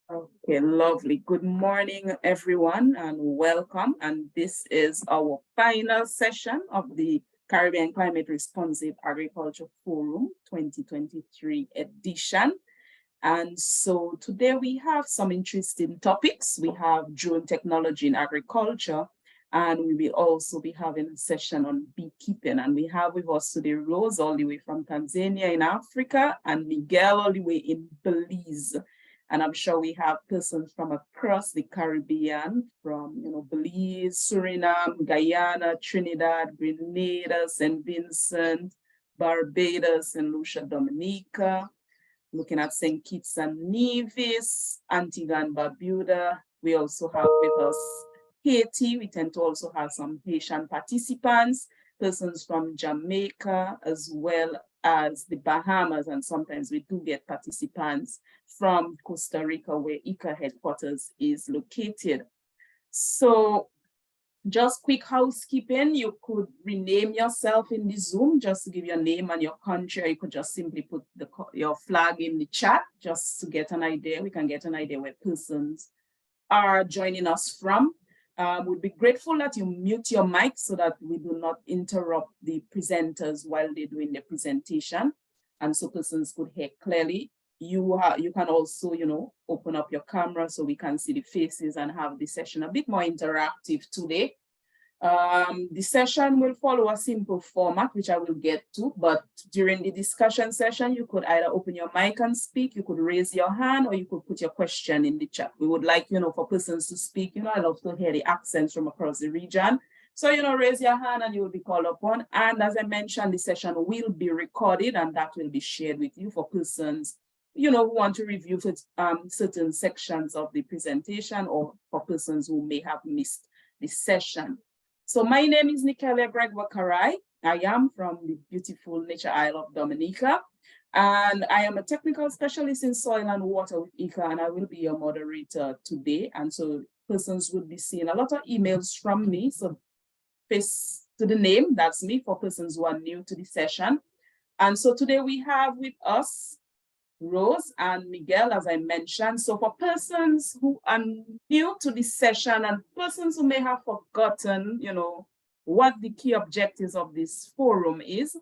Okay, lovely. Good morning, everyone, and welcome. And this is our final session of the Caribbean Climate Responsive Agriculture Forum 2023 edition. And so today we have some interesting topics. We have drone technology in agriculture, and we will also be having a session on beekeeping. And we have with us today Rose, all the way from Tanzania in Africa, and Miguel, all the way in Belize. And I'm sure we have persons from across the Caribbean, from Belize, Suriname, Guyana, Trinidad, Grenada, St. Vincent, Barbados, and Lucia Dominica. Looking at St. Kitts and Nevis, Antigua and Barbuda. We also have with us Haiti. We tend to also have some Haitian participants, persons from Jamaica, as well as the Bahamas, and sometimes we do get participants from Costa Rica, where ICA headquarters is located. So just quick housekeeping, you could rename yourself in the Zoom just to give your name and your country, or you could just simply put your flag in the chat just to get an idea. We can get an idea where persons are joining us from. We'd be grateful that you mute your mic so that we do not interrupt the presenters while they're doing their presentation, and so persons could hear clearly. You can also, open up your camera so we can see the faces and have the session a bit more interactive today. The session will follow a simple format, which I will get to, but during the discussion session, you could either open your mic and speak, you could raise your hand, or you could put your question in the chat. We would like, for persons to speak, I love to hear the accents from across the region. So, raise your hand and you will be called upon. And as I mentioned, the session will be recorded and that will be shared with you for persons who want to review certain sections of the presentation, or for persons who may have missed the session. So my name is Nikele Greg Wakarai. I am from the beautiful Nature Isle of Dominica, and I am a technical specialist in soil and water with ICA, and I will be your moderator today. And so persons will be seeing a lot of emails from me. So face to the name, that's me, for persons who are new to the session. And so today we have with us Rose and Miguel, as I mentioned. So for persons who are new to this session and persons who may have forgotten, what the key objectives of this forum is,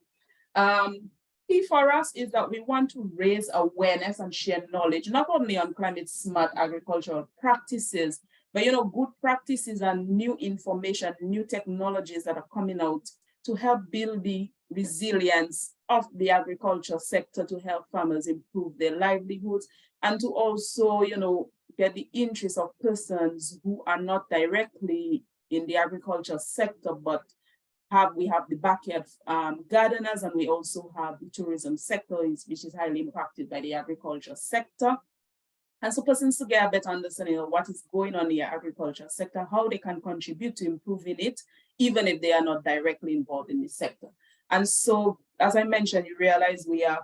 key for us is that we want to raise awareness and share knowledge, not only on climate smart agricultural practices, but good practices and new information, new technologies that are coming out to help build the resilience of the agriculture sector, to help farmers improve their livelihoods, and to also, get the interest of persons who are not directly in the agriculture sector, but we have the backyard gardeners, and we also have the tourism sector, which is highly impacted by the agriculture sector. And so persons to get a better understanding of what is going on in the agriculture sector, how they can contribute to improving it, even if they are not directly involved in the sector. And so, as I mentioned, you realize we are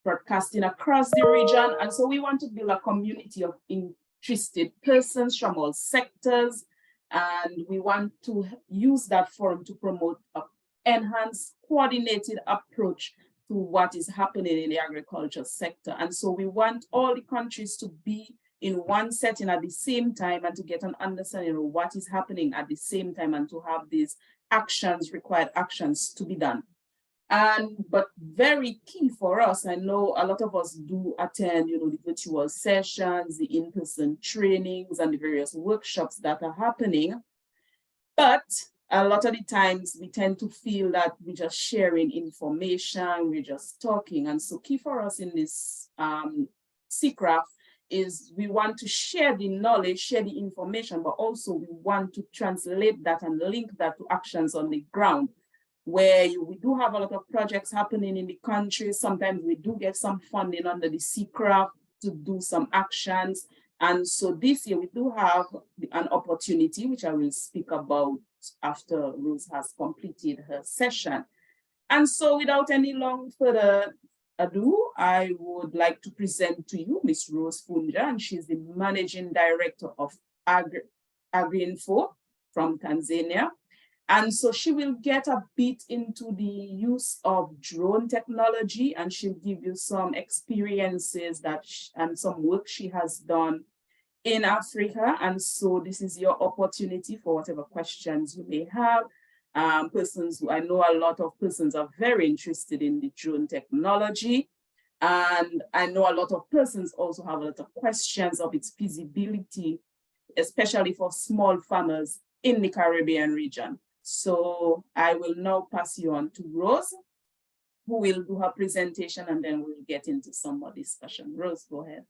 broadcasting across the region. And so we want to build a community of interested persons from all sectors. And we want to use that forum to promote an enhanced, coordinated approach to what is happening in the agriculture sector. And so we want all the countries to be in one setting at the same time and to get an understanding of what is happening at the same time, and to have these required actions to be done. But very key for us, I know a lot of us do attend, the virtual sessions, the in-person trainings, and the various workshops that are happening. But a lot of the times we tend to feel that we're just sharing information, we're just talking. And so key for us in this CCRAF is we want to share the knowledge, share the information, but also we want to translate that and link that to actions on the ground, where we do have a lot of projects happening in the country. Sometimes we do get some funding under the CCRAF to do some actions. And so this year we do have an opportunity, which I will speak about after Rose has completed her session. And so without any long further ado, I would like to present to you Ms. Rose Funja, and she's the Managing Director of AgriInfo from Tanzania. And so she will get a bit into the use of drone technology, and she'll give you some experiences and some work she has done in Africa. And so this is your opportunity for whatever questions you may have. I know a lot of persons are very interested in the drone technology. And I know a lot of persons also have a lot of questions of its feasibility, especially for small farmers in the Caribbean region. So I will now pass you on to Rose, who will do her presentation, and then we'll get into some more discussion. Rose, go ahead.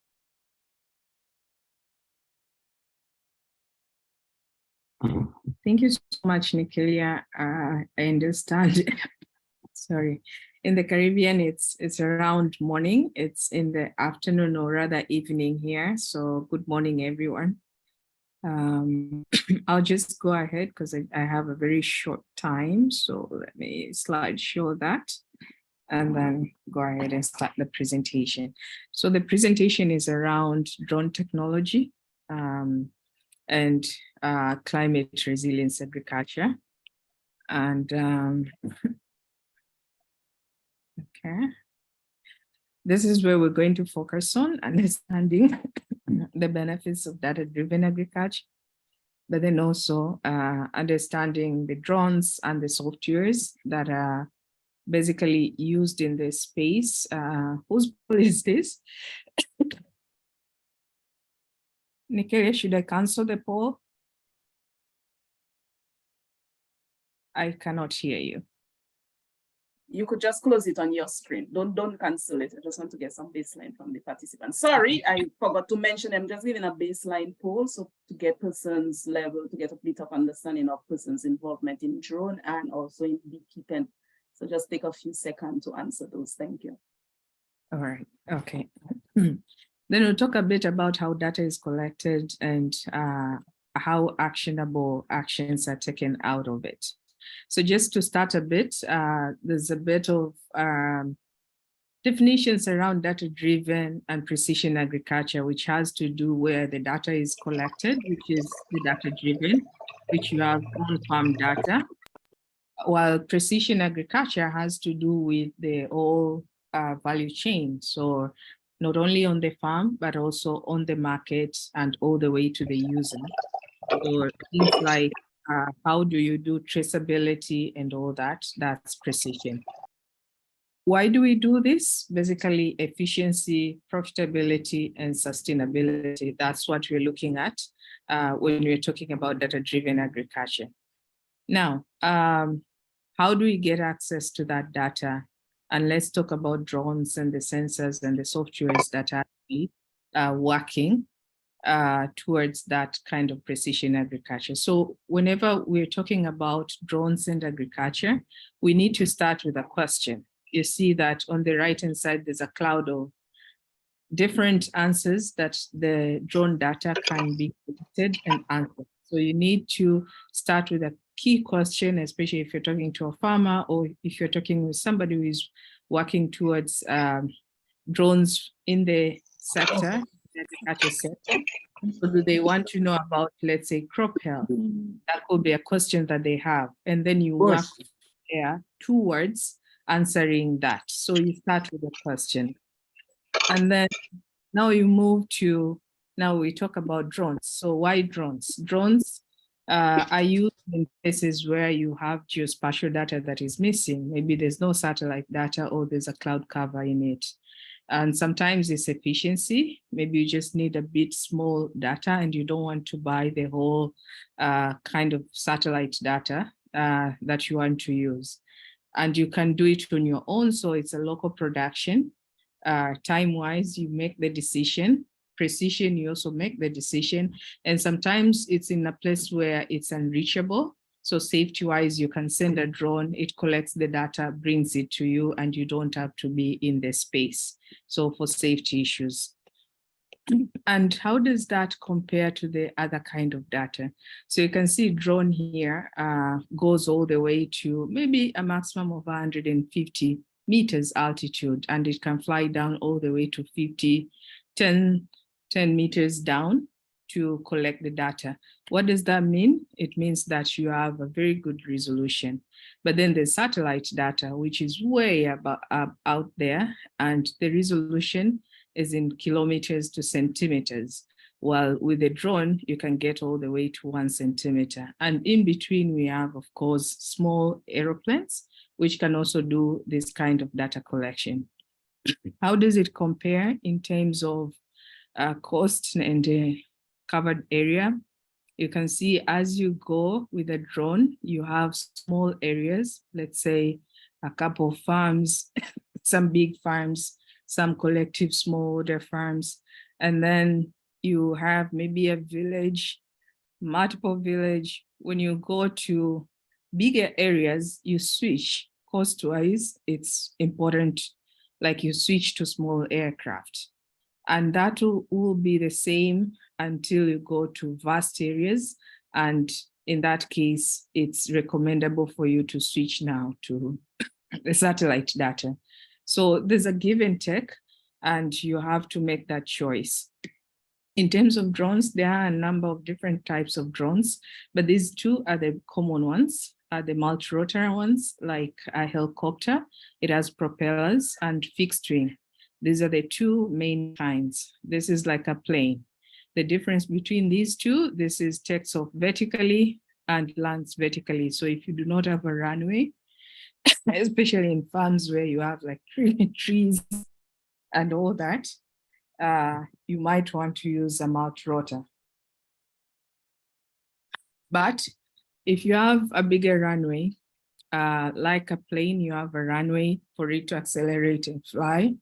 Thank you so much, Nikelia. I understand. Sorry. In the Caribbean, it's around morning. It's in the afternoon or rather evening here. So good morning, everyone. I'll just go ahead because I have a very short time. So let me slide show that and then go ahead and start the presentation. So the presentation is around drone technology and climate resilience agriculture. And okay, this is where we're going to focus on understanding the benefits of data-driven agriculture, but then also understanding the drones and the softwares that are basically used in this space. Whose poll is this? Nigeria, should I cancel the poll? I cannot hear you. You could just close it on your screen. Don't cancel it. I just want to get some baseline from the participants. Sorry, I forgot to mention, I'm just giving a baseline poll, so to get persons level, to get a bit of understanding of persons' involvement in drone and also in beekeeping. So just take a few seconds to answer those. Thank you. All right, okay. Then we'll talk a bit about how data is collected and how actionable actions are taken out of it. So just to start a bit, there's a bit of definitions around data-driven and precision agriculture, which has to do where the data is collected, which is the data-driven, which you have on-farm data, while precision agriculture has to do with the whole value chain. So not only on the farm, but also on the market and all the way to the user. So things like how do you do traceability and all that, that's precision. Why do we do this? Basically, efficiency, profitability, and sustainability. That's what we're looking at when we're talking about data-driven agriculture. Now, how do we get access to that data? And let's talk about drones and the sensors and the softwares that are working towards that kind of precision agriculture. So whenever we're talking about drones and agriculture, we need to start with a question. You see that on the right-hand side, there's a cloud of different answers that the drone data can be collected and answered. So you need to start with a key question, especially if you're talking to a farmer or if you're talking with somebody who is working towards drones in the sector, the agriculture sector. So do they want to know about, let's say, crop health? That could be a question that they have. And then you work there towards answering that. So you start with a question. And then now you move to, now we talk about drones. So why drones? Drones are used in places where you have geospatial data that is missing. Maybe there's no satellite data or there's a cloud cover in it. And sometimes it's efficiency. Maybe you just need a bit small data and you don't want to buy the whole kind of satellite data that you want to use. And you can do it on your own. So it's a local production. Time-wise, you make the decision. Precision, you also make the decision. And sometimes it's in a place where it's unreachable. So safety-wise, you can send a drone, it collects the data, brings it to you, and you don't have to be in the space. So for safety issues. And how does that compare to the other kind of data? So you can see drone here goes all the way to maybe a maximum of 150 meters altitude, and it can fly down all the way to 10 meters down to collect the data. What does that mean? It means that you have a very good resolution. But then there's satellite data, which is way out there, and the resolution is in kilometers to centimeters. While with a drone, you can get all the way to 1 centimeter. And in between, we have, of course, small aeroplanes, which can also do this kind of data collection. How does it compare in terms of cost and covered area? You can see as you go with a drone, you have small areas, let's say a couple of farms, some big farms, some collective smallholder farms, and then you have maybe a village, multiple village. When you go to bigger areas, you switch. Cost-wise, it's important, like you switch to small aircraft. And that will be the same until you go to vast areas. And in that case, it's recommendable for you to switch now to the satellite data. So there's a give and take, and you have to make that choice. In terms of drones, there are a number of different types of drones, but these two are the common ones, the multi-rotor ones, like a helicopter. It has propellers, and fixed wing. These are the two main kinds. This is like a plane. The difference between these two, this is takes off vertically and lands vertically. So if you do not have a runway, especially in farms where you have like trees and all that, you might want to use a multi-rotor. But if you have a bigger runway, like a plane, you have a runway for it to accelerate and fly,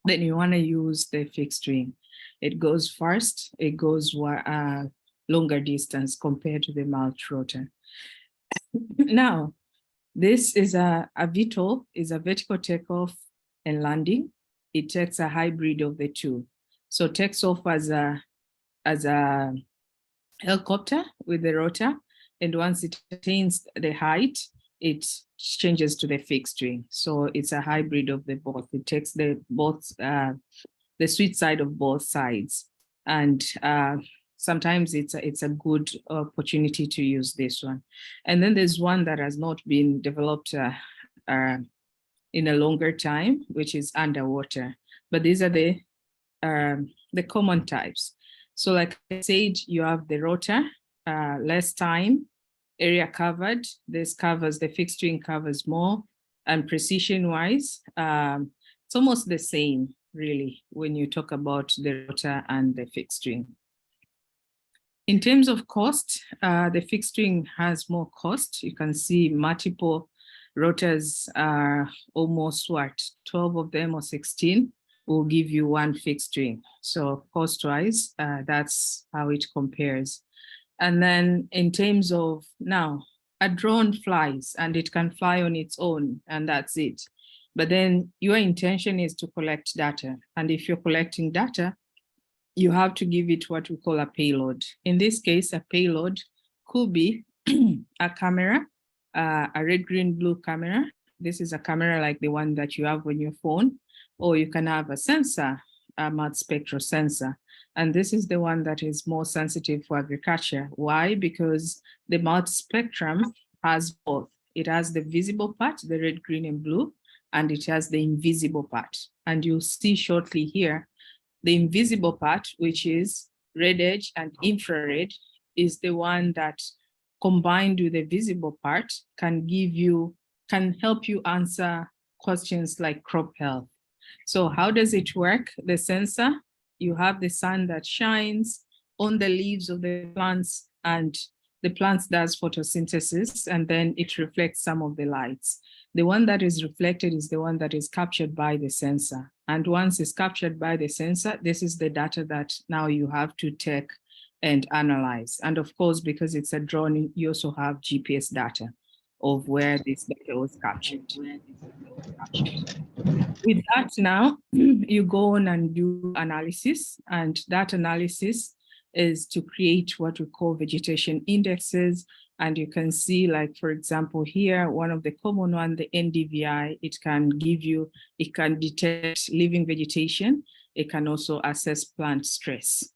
then you want to use the fixed wing. It goes fast, it goes longer distance compared to the multi-rotor. Now, this is a VTOL, is a vertical takeoff and landing. It takes a hybrid of the two. So takes off as a helicopter with the rotor, and once it attains the height, it changes to the fixed wing. So it's a hybrid of the both. It takes the sweet side of both sides, and sometimes it's a good opportunity to use this one. And then there's one that has not been developed in a longer time, which is underwater. But these are the common types. So like I said, you have the rotor, less time, area covered. This covers, the fixed wing covers more, and precision-wise, it's almost the same, really, when you talk about the rotor and the fixed wing. In terms of cost, the fixed wing has more cost. You can see multiple rotors are almost 12 of them or 16 will give you one fixed wing. So cost-wise, that's how it compares. And then in terms of now, a drone flies and it can fly on its own, and that's it. But then your intention is to collect data. And if you're collecting data, you have to give it what we call a payload. In this case, a payload could be a camera, a red, green, blue camera. This is a camera like the one that you have on your phone, or you can have a sensor, a multispectral sensor. And this is the one that is more sensitive for agriculture. Why? Because the multispectrum has both. It has the visible part, the red, green, and blue, and it has the invisible part. And you'll see shortly here, the invisible part, which is red edge and infrared, is the one that combined with the visible part can help you answer questions like crop health. So how does it work? The sensor, you have the sun that shines on the leaves of the plants, and the plants does photosynthesis, and then it reflects some of the lights. The one that is reflected is the one that is captured by the sensor. And once it's captured by the sensor, this is the data that now you have to take and analyze. And of course, because it's a drone, you also have GPS data of where this data was captured. With that now, you go on and do analysis, and that analysis is to create what we call vegetation indexes. And you can see, like, for example, here, one of the common one, the NDVI, it can detect living vegetation. It can also assess plant stress.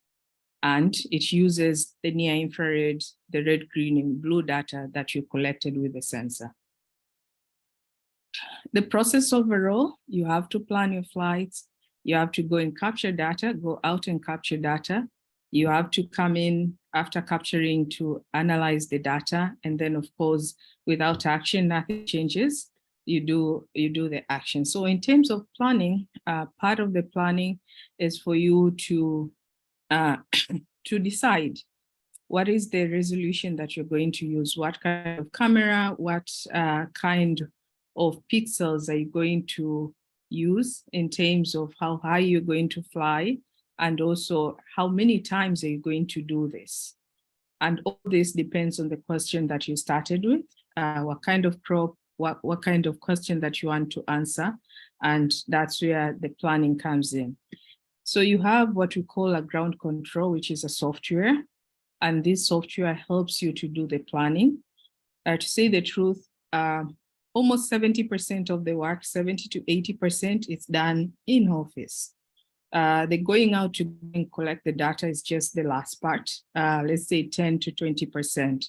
And it uses the near infrared, the red, green, and blue data that you collected with the sensor. The process overall, you have to plan your flights. You have to go and capture data, go out and capture data. You have to come in after capturing to analyze the data. And then of course, without action, nothing changes. You do the action. So in terms of planning, part of the planning is for you to to decide what is the resolution that you're going to use, what kind of camera, what kind of pixels are you going to use in terms of how high you're going to fly, and also how many times are you going to do this. And all this depends on the question that you started with, what kind of crop, what kind of question that you want to answer, and that's where the planning comes in. So you have what we call a ground control, which is a software, and this software helps you to do the planning. To say the truth, almost 70% of the work, 70 to 80% is done in office. The going out to collect the data is just the last part, let's say 10 to 20%.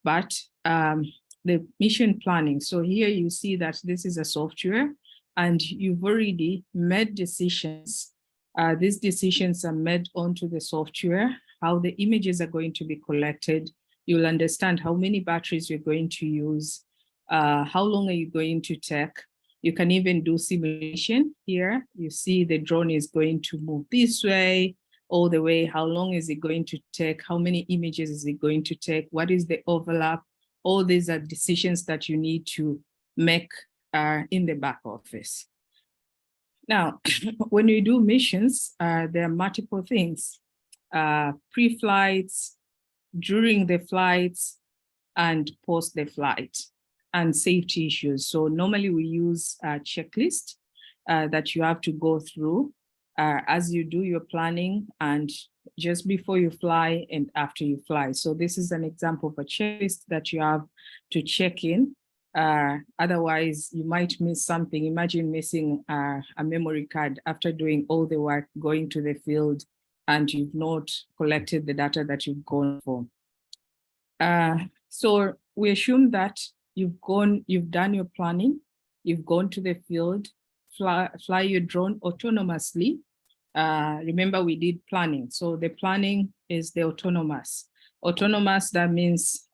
But the mission planning, so here you see that this is a software and you've already made decisions. These decisions are made onto the software, how the images are going to be collected. You'll understand how many batteries you're going to use, how long are you going to take. You can even do simulation here. You see the drone is going to move this way, all the way. How long is it going to take? How many images is it going to take? What is the overlap? All these are decisions that you need to make in the back office. Now, when you do missions, there are multiple things, pre-flights, during the flights, and post the flight, and safety issues. So normally we use a checklist that you have to go through as you do your planning, and just before you fly and after you fly. So this is an example of a checklist that you have to check in. Otherwise, you might miss something. Imagine missing a memory card after doing all the work, going to the field, and you've not collected the data that you've gone for. So we assume that you've done your planning, you've gone to the field, fly your drone autonomously. Remember, we did planning. So the planning is the autonomous. Autonomous, that means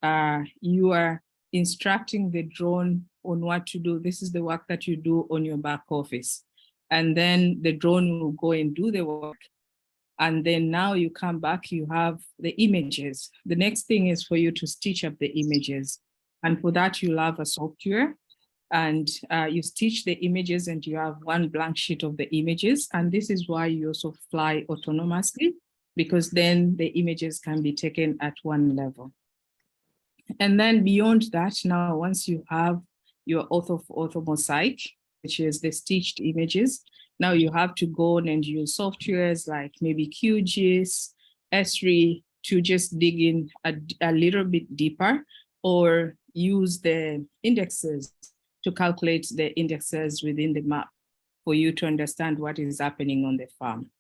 you are instructing the drone on what to do. This is the work that you do on your back office. And then the drone will go and do the work. And then now you come back, you have the images. The next thing is for you to stitch up the images. And for that, you'll have a software, and you stitch the images and you have one blank sheet of the images. And this is why you also fly autonomously, because then the images can be taken at one level. And then beyond that, now, once you have your ortho mosaic, which is the stitched images, now you have to go and use softwares like maybe QGIS, Esri to just dig in a little bit deeper, or use the indexes to calculate the indexes within the map for you to understand what is happening on the farm.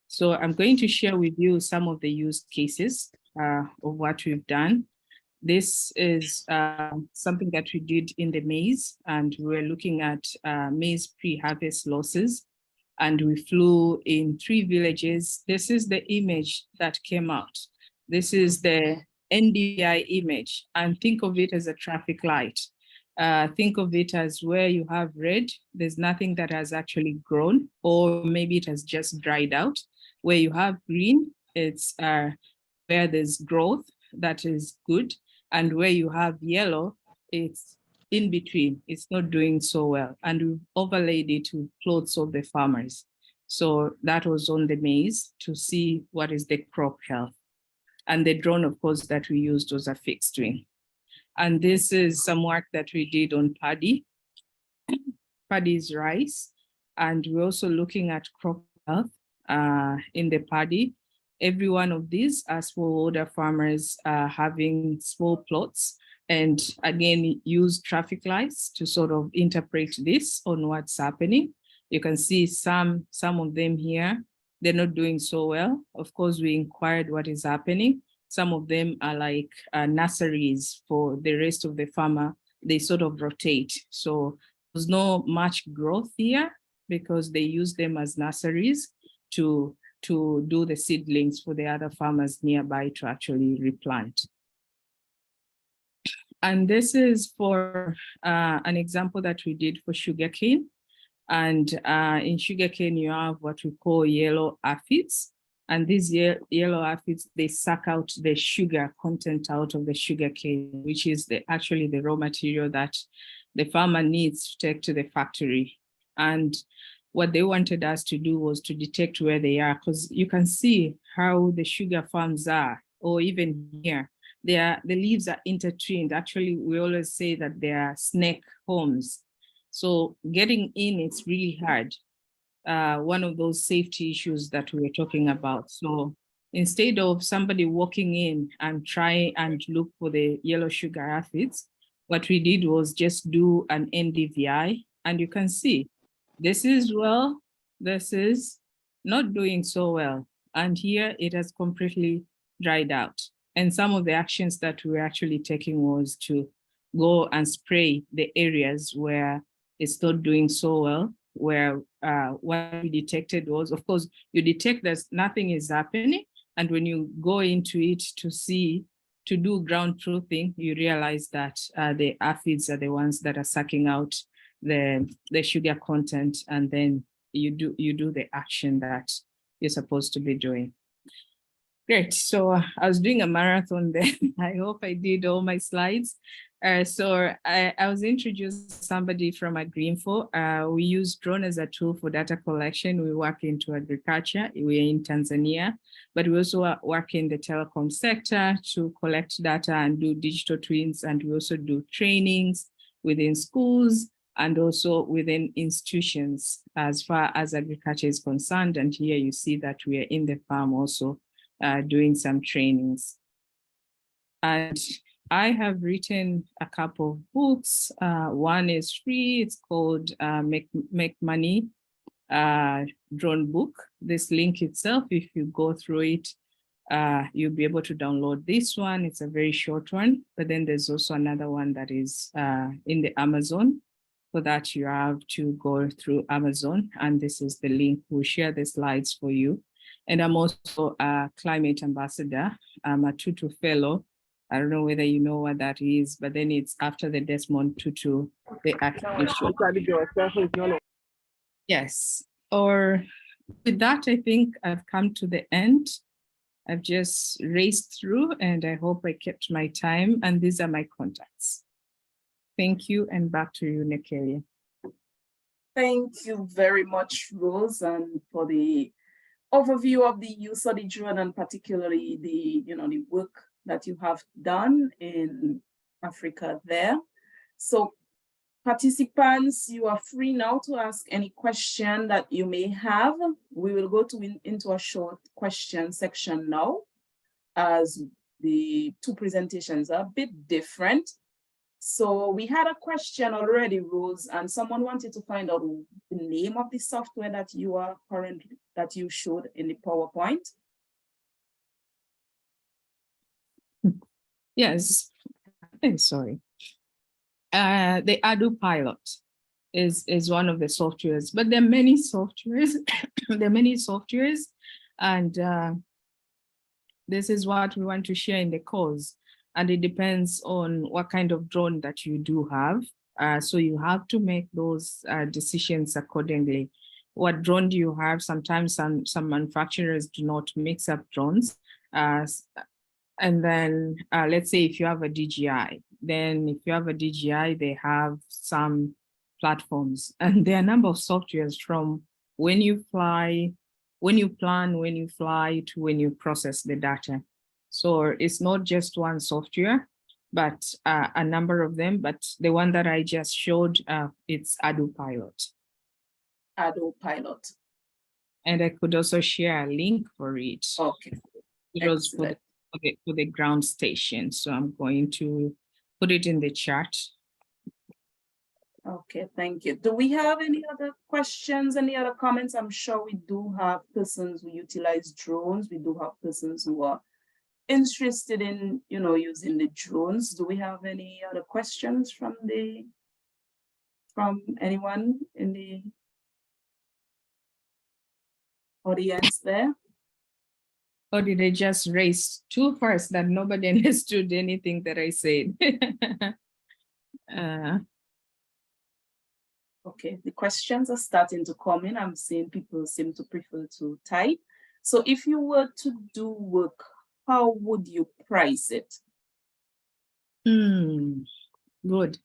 So I'm going to share with you some of the use cases of what we've done. This is something that we did in the maize, and we were looking at maize pre-harvest losses, and we flew in 3 villages. This is the image that came out. This is the NDI image, and think of it as a traffic light. Think of it as where you have red, there's nothing that has actually grown, or maybe it has just dried out. Where you have green, it's where there's growth that is good. And where you have yellow, it's in between, it's not doing so well. And we've overlaid it with plots of the farmers. So that was on the maize to see what is the crop health. And the drone, of course, that we used was a fixed wing. And this is some work that we did on paddy. Paddy is rice. And we're also looking at crop health in the paddy. Every one of these are smallholder farmers having small plots, and again, use traffic lights to sort of interpret this on what's happening. You can see some of them here, they're not doing so well. Of course, we inquired what is happening. Some of them are like nurseries for the rest of the farmer. They sort of rotate. So there's no much growth here because they use them as nurseries to to do the seedlings for the other farmers nearby to actually replant. And this is for an example that we did for sugarcane. And in sugarcane, you have what we call yellow aphids. And these yellow aphids, they suck out the sugar content out of the sugarcane, which is actually the raw material that the farmer needs to take to the factory. And what they wanted us to do was to detect where they are, because you can see how the sugar farms are, or even here, the leaves are intertwined. Actually, we always say that they are snake homes. So getting in, it's really hard. One of those safety issues that we were talking about. So instead of somebody walking in and try and look for the yellow sugar aphids, what we did was just do an NDVI, and you can see this is well, this is not doing so well. And here it has completely dried out. And some of the actions that we were actually taking was to go and spray the areas where it's not doing so well, where what we detected was, of course, you detect that nothing is happening. And when you go into it to see, to do ground truthing, you realize that the aphids are the ones that are sucking out the sugar content, and then you do the action that you're supposed to be doing. Great. So I was doing a marathon then. I hope I did all my slides. So I was introduced to somebody from Agriinfo. We use drone as a tool for data collection. We work into agriculture. We're in Tanzania, but we also work in the telecom sector to collect data and do digital twins. And we also do trainings within schools and also within institutions as far as agriculture is concerned. And here you see that we are in the farm also doing some trainings. And I have written a couple of books. One is free. It's called Make Money Drone Book. This link itself, if you go through it, you'll be able to download this one. It's a very short one, but then there's also another one that is in the Amazon. For that, you have to go through Amazon, and this is the link. We'll share the slides for you. And I'm also a climate ambassador. I'm a Tutu fellow. I don't know whether you know what that is, but then it's after the Desmond Tutu, the Archbishop. Yes, or with that, I think I've come to the end. I've just raced through, and I hope I kept my time, and these are my contacts. Thank you, and back to you, Nekelia. Thank you very much, Rose, and for the overview of the use of the drone, and particularly the work that you have done in Africa there. So participants, you are free now to ask any question that you may have. We will go into a short question section now, as the two presentations are a bit different. So we had a question already, Rose, and someone wanted to find out the name of the software that you showed in the PowerPoint. Yes, sorry. The Adu Pilot is one of the softwares, but there are many softwares. There are many softwares, and this is what we want to share in the course. And it depends on what kind of drone that you do have. So you have to make those decisions accordingly. What drone do you have? Sometimes some manufacturers do not mix up drones. And then let's say if you have a DJI, then if you have a DJI, they have some platforms. And there are a number of softwares from when you fly, when you plan, when you fly, to when you process the data. So it's not just one software, but a number of them. But the one that I just showed, it's Adu Pilot. Adu Pilot. And I could also share a link for it. Okay. It was for the ground station. So I'm going to put it in the chat. Okay, thank you. Do we have any other questions, any other comments? I'm sure we do have persons who utilize drones. We do have persons who are interested in, using the drones. Do we have any other questions from anyone in the audience there? Or did I just race too fast that nobody understood anything that I said? Okay, the questions are starting to come in. I'm seeing people seem to prefer to type. So if you were to do work, how would you price it? Good.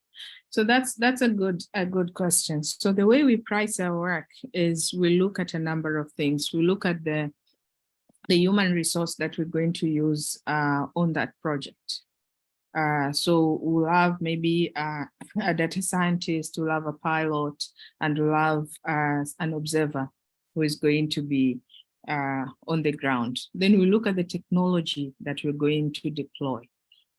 So that's a good question. So the way we price our work is we look at a number of things. We look at the human resource that we're going to use on that project. So we'll have maybe a data scientist, we'll have a pilot, and we'll have an observer who is going to be on the ground. Then we look at the technology that we're going to deploy.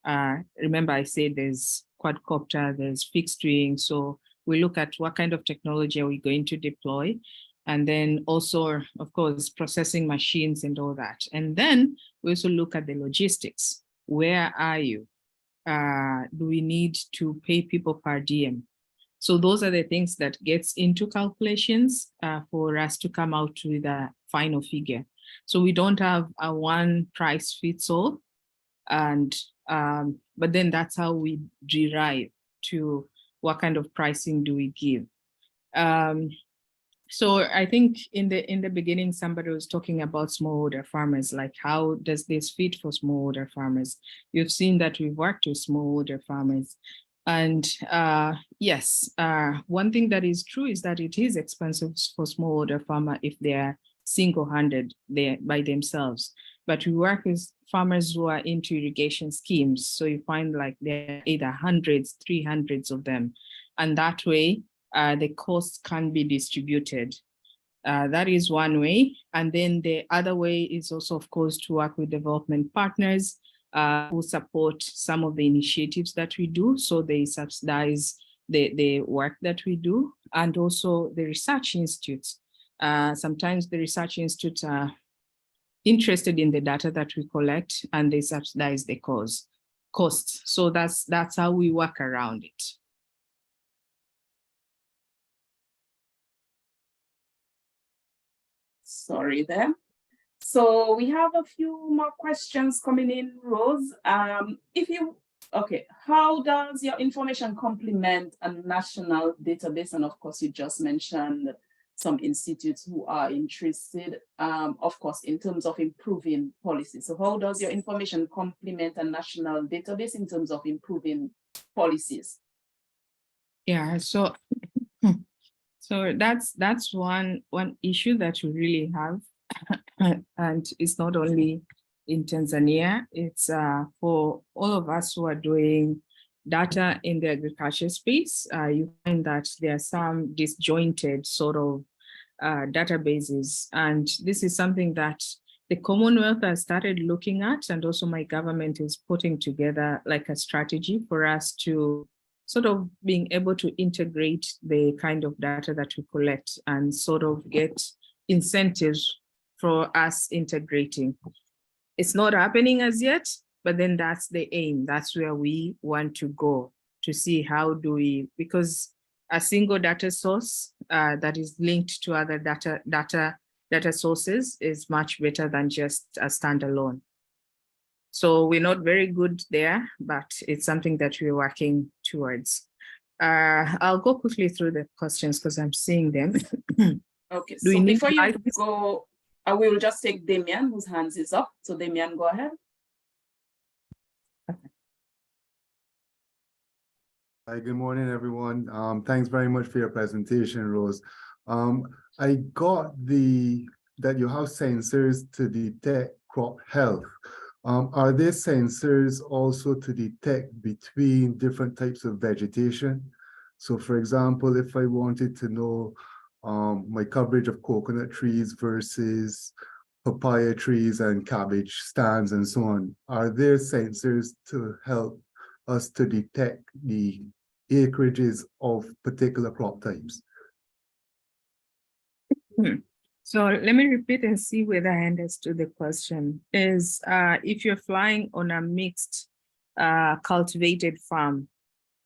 Remember, I said there's quadcopter, there's fixed wing. So we look at what kind of technology are we going to deploy. And then also, of course, processing machines and all that. And then we also look at the logistics. Where are you? Do we need to pay people per diem? So those are the things that gets into calculations for us to come out with a final figure. So we don't have a one price fits all. And but then that's how we derive to what kind of pricing do we give. So I think in the beginning, somebody was talking about smallholder farmers, like how does this fit for smallholder farmers? You've seen that we've worked with smallholder farmers. And yes, one thing that is true is that it is expensive for smallholder farmer if they're single-handed by themselves. But we work with farmers who are into irrigation schemes. So you find like there are either hundreds, 300s of them. And that way, the costs can be distributed. That is one way. And then the other way is also, of course, to work with development partners who support some of the initiatives that we do. So they subsidize the work that we do, and also the research institutes. Sometimes the research institutes are interested in the data that we collect, and they subsidize the costs. So that's how we work around it. Sorry there. So we have a few more questions coming in, Rose. Okay, how does your information complement a national database? And of course, you just mentioned some institutes who are interested, of course, in terms of improving policy. So how does your information complement a national database in terms of improving policies? Yeah, so that's one issue that we really have. And it's not only in Tanzania, it's for all of us who are doing data in the agriculture space. You find that there are some disjointed sort of databases. And this is something that the Commonwealth has started looking at, and also my government is putting together like a strategy for us to sort of being able to integrate the kind of data that we collect and sort of get incentives for us integrating. It's not happening as yet, but then that's the aim. That's where we want to go, to see how do we, because a single data source that is linked to other data sources is much better than just a standalone. So we're not very good there, but it's something that we're working towards. I'll go quickly through the questions because I'm seeing them. Okay, so before you go, I will just take Damian, whose hands is up. So Damian, go ahead. Hi, good morning, everyone. Thanks very much for your presentation, Rose. I got that you have sensors to detect crop health. Are there sensors also to detect between different types of vegetation? So for example, if I wanted to know my coverage of coconut trees versus papaya trees and cabbage stands and so on, are there sensors to help us to detect the acreages of particular crop types? So let me repeat and see whether I understood the question. Is if you're flying on a mixed cultivated farm,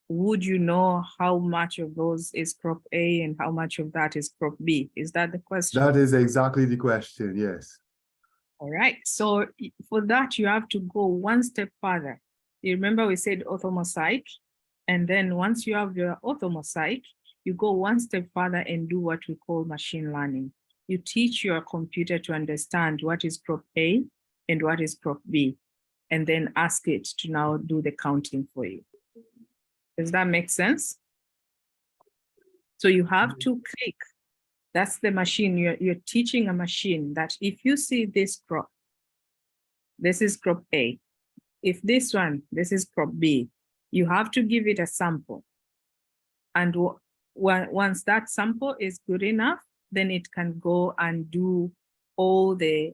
would you know how much of those is crop A and how much of that is crop B? Is that the question? That is exactly the question, yes. All right, so for that, you have to go one step further. You remember we said orthomosaic, and then once you have your orthomosaic, you go one step further and do what we call machine learning. You teach your computer to understand what is crop A and what is crop B, and then ask it to now do the counting for you. Does that make sense? So you have to click. That's the machine. You're teaching a machine that if you see this crop, this is crop A. If this one, this is crop B, you have to give it a sample. And once that sample is good enough, then it can go and do all the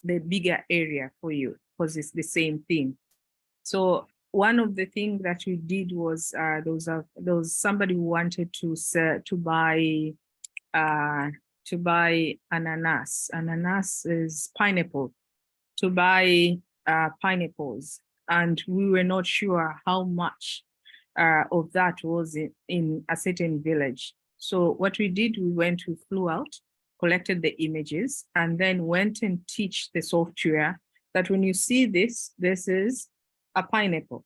bigger area for you, because it's the same thing. So one of the things that we did was there was somebody who wanted to buy ananas. Ananas is pineapple. To buy pineapples, and we were not sure how much of that was in a certain village. So what we did, we flew out, collected the images, and then went and teach the software that when you see this, this is a pineapple,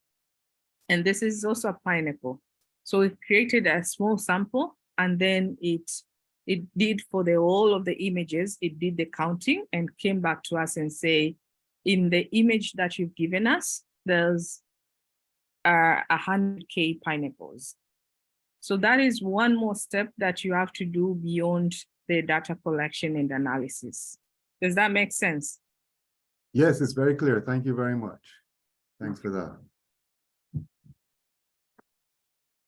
and this is also a pineapple. So we created a small sample, and then it did for the whole of the images, it did the counting and came back to us and say, in the image that you've given us, there's 100K pineapples. So that is one more step that you have to do beyond the data collection and analysis. Does that make sense? Yes, it's very clear. Thank you very much. Thanks for that.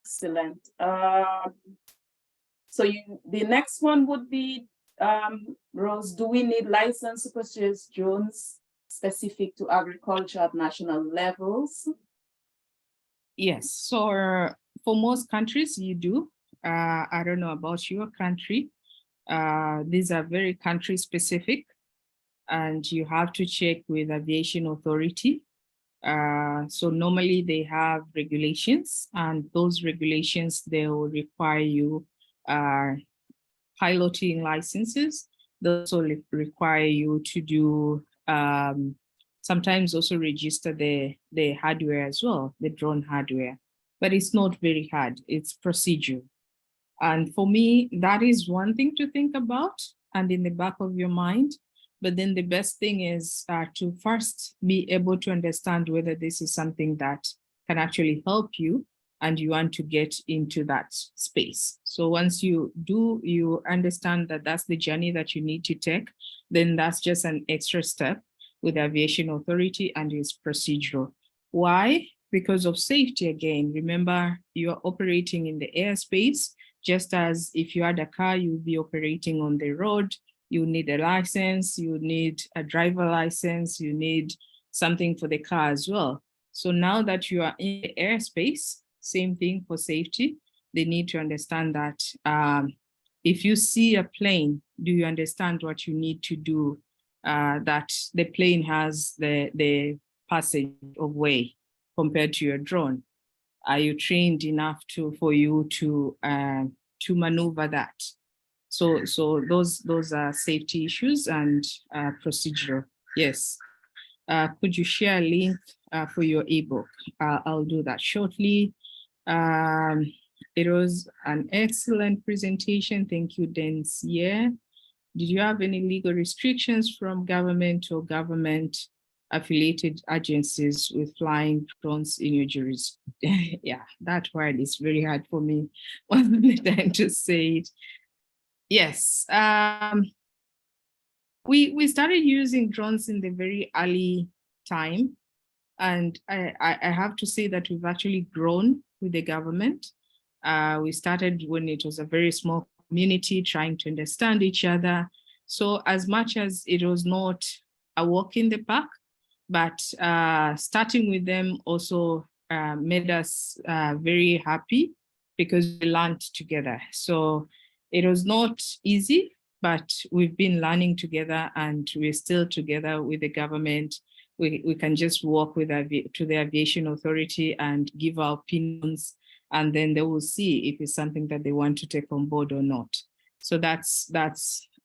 Excellent. So the next one would be, Rose, do we need license to purchase drones specific to agriculture at national levels? Yes, so for most countries you do. I don't know about your country. These are very country specific, and you have to check with aviation authority. So normally they have regulations, and those regulations, they will require you piloting licenses. They also require you to do sometimes also register the hardware as well, the drone hardware. But it's not very hard, it's procedure. And for me, that is one thing to think about and in the back of your mind. But then the best thing is to first be able to understand whether this is something that can actually help you and you want to get into that space. So once you do, you understand that that's the journey that you need to take, then that's just an extra step with the aviation authority, and it's procedural. Why? Because of safety again. Remember, you're operating in the airspace, just as if you had a car, you'll be operating on the road. You need a license, you need a driver license, you need something for the car as well. So now that you are in the airspace, same thing for safety. They need to understand that if you see a plane, do you understand what you need to do? That the plane has the passage of way compared to your drone. Are you trained enough for you to maneuver that? So those are safety issues and procedural. Yes. Could you share a link for your ebook? I'll do that shortly. It was an excellent presentation. Thank you, Densier. Did you have any legal restrictions from government or government affiliated agencies with flying drones in your jurisdiction? Yeah, that word is very hard for me. Wasn't the time to say it. Yes, we started using drones in the very early time. And I have to say that we've actually grown with the government. We started when it was a very small community trying to understand each other. So as much as it was not a walk in the park, but starting with them also made us very happy because we learned together. So it was not easy, but we've been learning together and we're still together with the government. We can just walk to the aviation authority and give our opinions, and then they will see if it's something that they want to take on board or not. So that's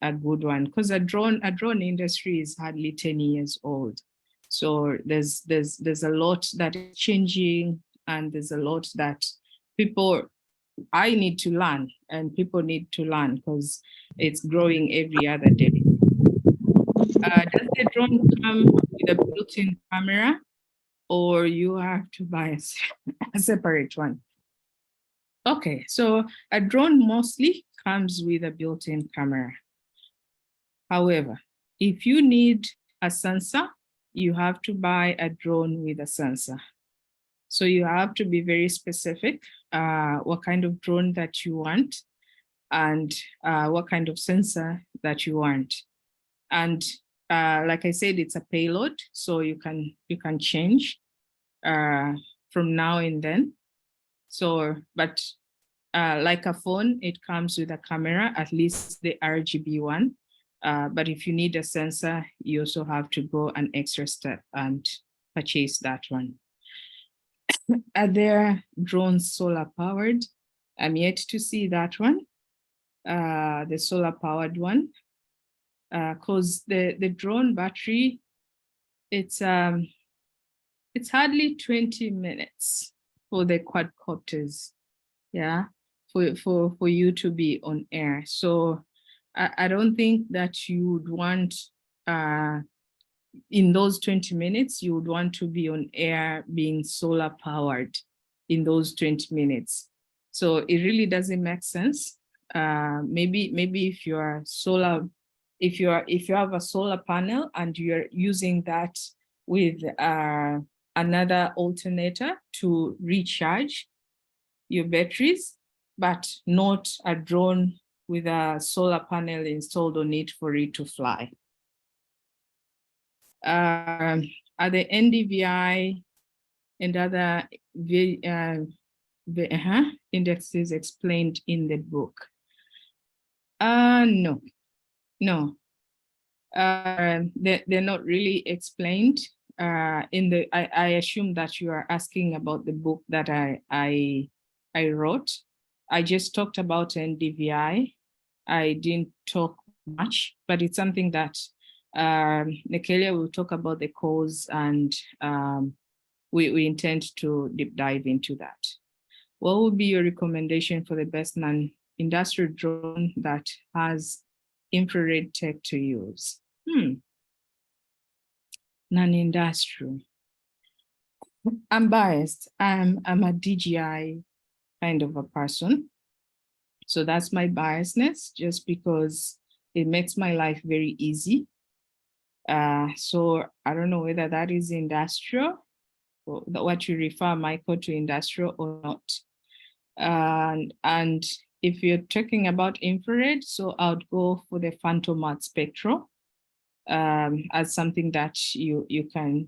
a good one, because a drone industry is hardly 10 years old. So there's a lot that is changing, and there's a lot that I need to learn, and people need to learn, because it's growing every other day. Does the drone come with a built-in camera, or you have to buy a separate one? Okay, so a drone mostly comes with a built-in camera. However, if you need a sensor, you have to buy a drone with a sensor. So you have to be very specific what kind of drone that you want, and what kind of sensor that you want. And like I said, it's a payload, so you can change from now and then. So, but like a phone, it comes with a camera, at least the RGB one. But if you need a sensor, you also have to go an extra step and purchase that one. Are there drones solar powered? I'm yet to see that one, the solar powered one, because the drone battery, it's hardly 20 minutes for the quadcopters, yeah, for you to be on air. So I don't think that you would want, in those 20 minutes, you would want to be on air being solar powered in those 20 minutes. So it really doesn't make sense. Maybe if you are solar, if you have a solar panel and you're using that with another alternator to recharge your batteries, but not a drone with a solar panel installed on it for it to fly. Are the NDVI and other indexes explained in the book? No. They're not really explained in the. I assume that you are asking about the book that I wrote. I just talked about NDVI. I didn't talk much, but it's something that Nekelia will talk about the cause, and we intend to deep dive into that. What would be your recommendation for the best non-industrial drone that has infrared tech to use? Non-industrial. I'm biased. I'm a DJI kind of a person. So that's my biasness, just because it makes my life very easy. So I don't know whether that is industrial, or what you refer, Michael, to industrial or not. And if you're talking about infrared, so I would go for the Phantomat Spectral as something that you can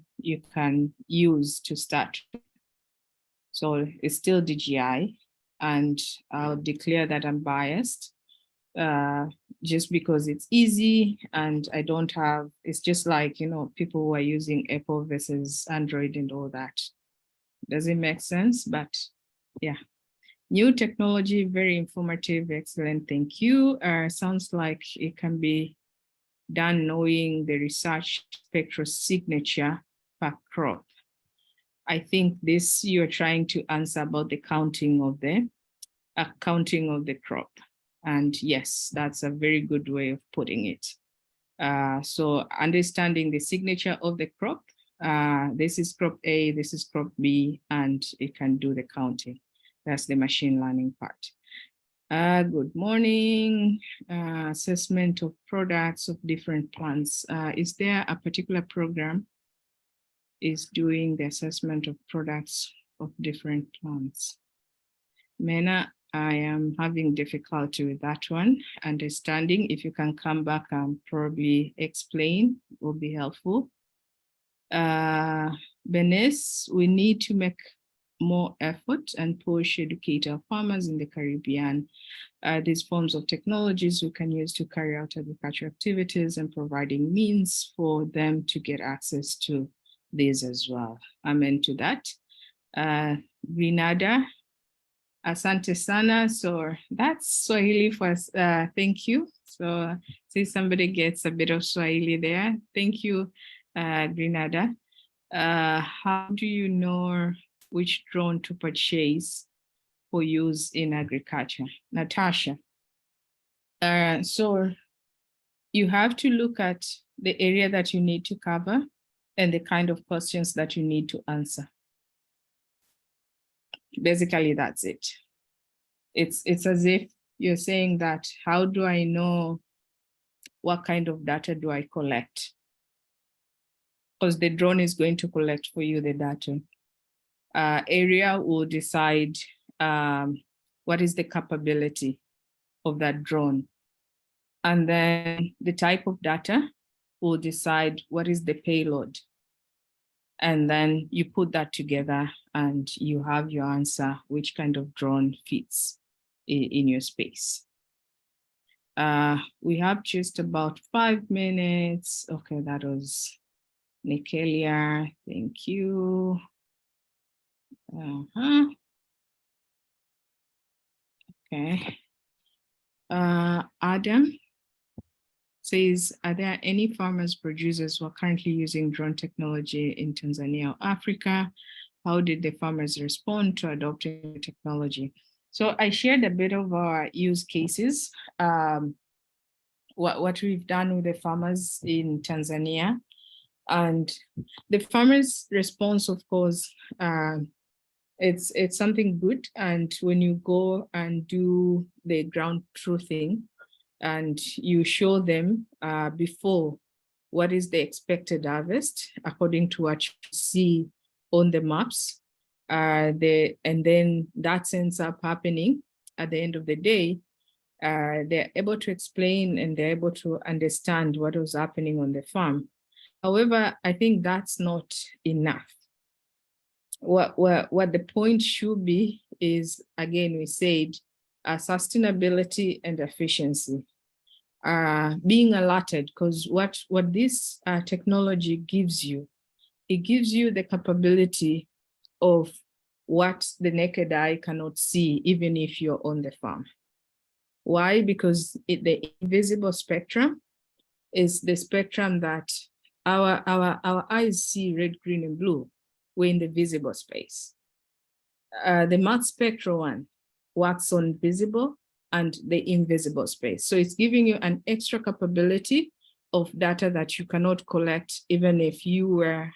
use to start. So it's still DJI, and I'll declare that I'm biased just because it's easy, and I don't have, it's just like, people who are using Apple versus Android and all that. Does it make sense? But yeah. New technology, very informative, excellent, thank you. Sounds like it can be done knowing the research spectral signature per crop. I think this you're trying to answer about the counting of the crop. And yes, that's a very good way of putting it. So understanding the signature of the crop, this is crop A, this is crop B, and it can do the counting. That's the machine learning part. Good morning. Assessment of products of different plants. Is there a particular program is doing the assessment of products of different plants? Mena, I am having difficulty with that one. Understanding, if you can come back and probably explain, will be helpful. Benes, we need to make more effort and push, educate our farmers in the Caribbean. These forms of technologies we can use to carry out agricultural activities, and providing means for them to get access to these as well. Amen to that. Grenada, Asante sana. So that's Swahili for thank you. So see somebody gets a bit of Swahili there. Thank you, Grenada. How do you know which drone to purchase for use in agriculture? Natasha. So you have to look at the area that you need to cover and the kind of questions that you need to answer. Basically, that's it. It's as if you're saying that, how do I know what kind of data do I collect? Because the drone is going to collect for you the data. Area will decide what is the capability of that drone. And then the type of data will decide what is the payload. And then you put that together and you have your answer, which kind of drone fits in your space. We have just about 5 minutes. Okay, that was Nikelia, thank you. Okay. Adam says, are there any farmers, producers who are currently using drone technology in Tanzania or Africa? How did the farmers respond to adopting the technology? So I shared a bit of our use cases, what we've done with the farmers in Tanzania. And the farmers' response, of course, it's something good. And when you go and do the ground truthing and you show them before what is the expected harvest according to what you see on the maps, and then that ends up happening at the end of the day, they're able to explain and they're able to understand what was happening on the farm. However, I think that's not enough. What the point should be is, again, we said sustainability and efficiency. Being alerted, because what this technology gives you, it gives you the capability of what the naked eye cannot see, even if you're on the farm. Why? Because the invisible spectrum is the spectrum that our eyes see: red, green, and blue. We're in the visible space. The mass spectral one works on visible and the invisible space. So it's giving you an extra capability of data that you cannot collect even if you were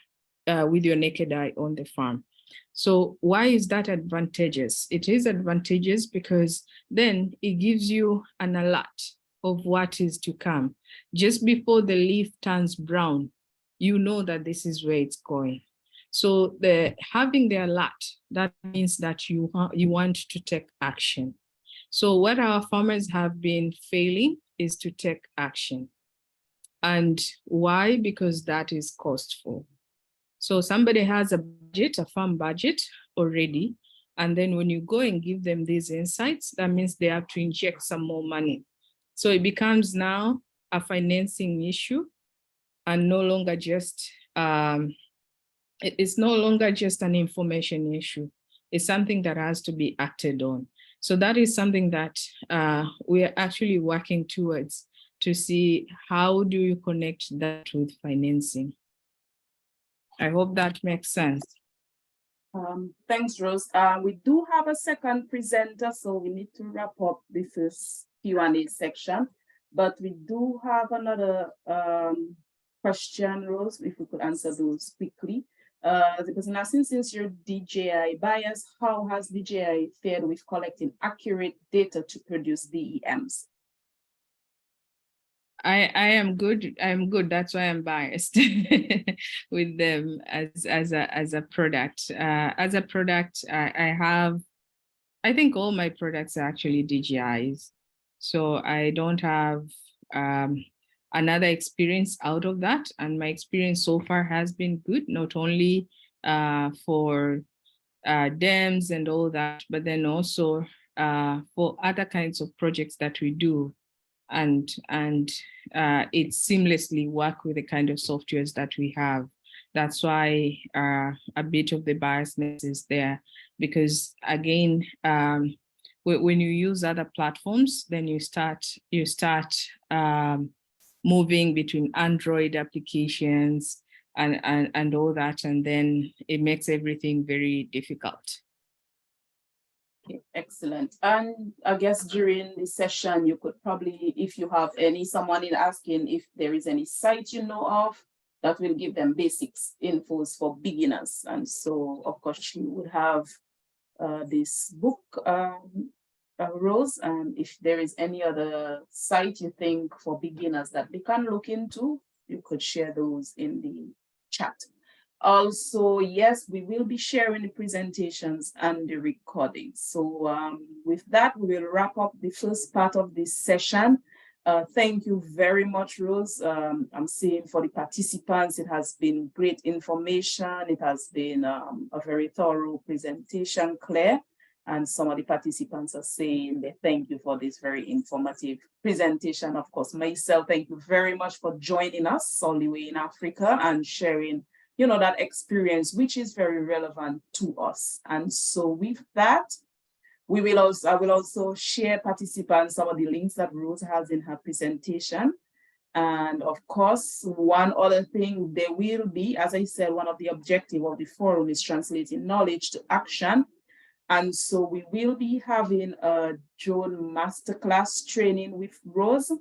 with your naked eye on the farm. So why is that advantageous? It is advantageous because then it gives you an alert of what is to come. Just before the leaf turns brown, you know that this is where it's going. So having the alert, that means that you want to take action. So what our farmers have been failing is to take action. And why? Because that is costful. So somebody has a budget, a farm budget already, and then when you go and give them these insights, that means they have to inject some more money. So it becomes now a financing issue and no longer just, it's no longer just an information issue. It's something that has to be acted on. So that is something that we are actually working towards to see how do you connect that with financing. I hope that makes sense. Thanks, Rose. We do have a second presenter, so we need to wrap up the first Q&A section. But we do have another question, Rose, if we could answer those quickly. The person asking, since you're DJI bias, how has DJI fared with collecting accurate data to produce DEMs? I am good. I'm good. That's why I'm biased with them as a product. As a product, I think all my products are actually DJIs. So I don't have another experience out of that. And my experience so far has been good, not only for DEMs and all that, but then also for other kinds of projects that we do. And it seamlessly work with the kind of softwares that we have. That's why a bit of the biasness is there. because again, when you use other platforms, then you start moving between Android applications and all that, and then it makes everything very difficult. Okay, excellent. And I guess during the session, you could probably, if you have someone in asking if there is any site you know of, that will give them basics infos for beginners. And so, of course, you would have this book, Rose, and if there is any other site you think for beginners that they can look into, you could share those in the chat. Also, yes, we will be sharing the presentations and the recordings. So with that, we will wrap up the first part of this session. Thank you very much, Rose. I'm seeing for the participants, it has been great information. It has been a very thorough presentation, Claire. And some of the participants are saying they thank you for this very informative presentation. Of course, myself, thank you very much for joining us all the way in Africa and sharing that experience, which is very relevant to us. And so with that, I will also share participants some of the links that Rose has in her presentation. And of course, one other thing, there will be, as I said, one of the objectives of the forum is translating knowledge to action. And so we will be having a drone masterclass training with Rose.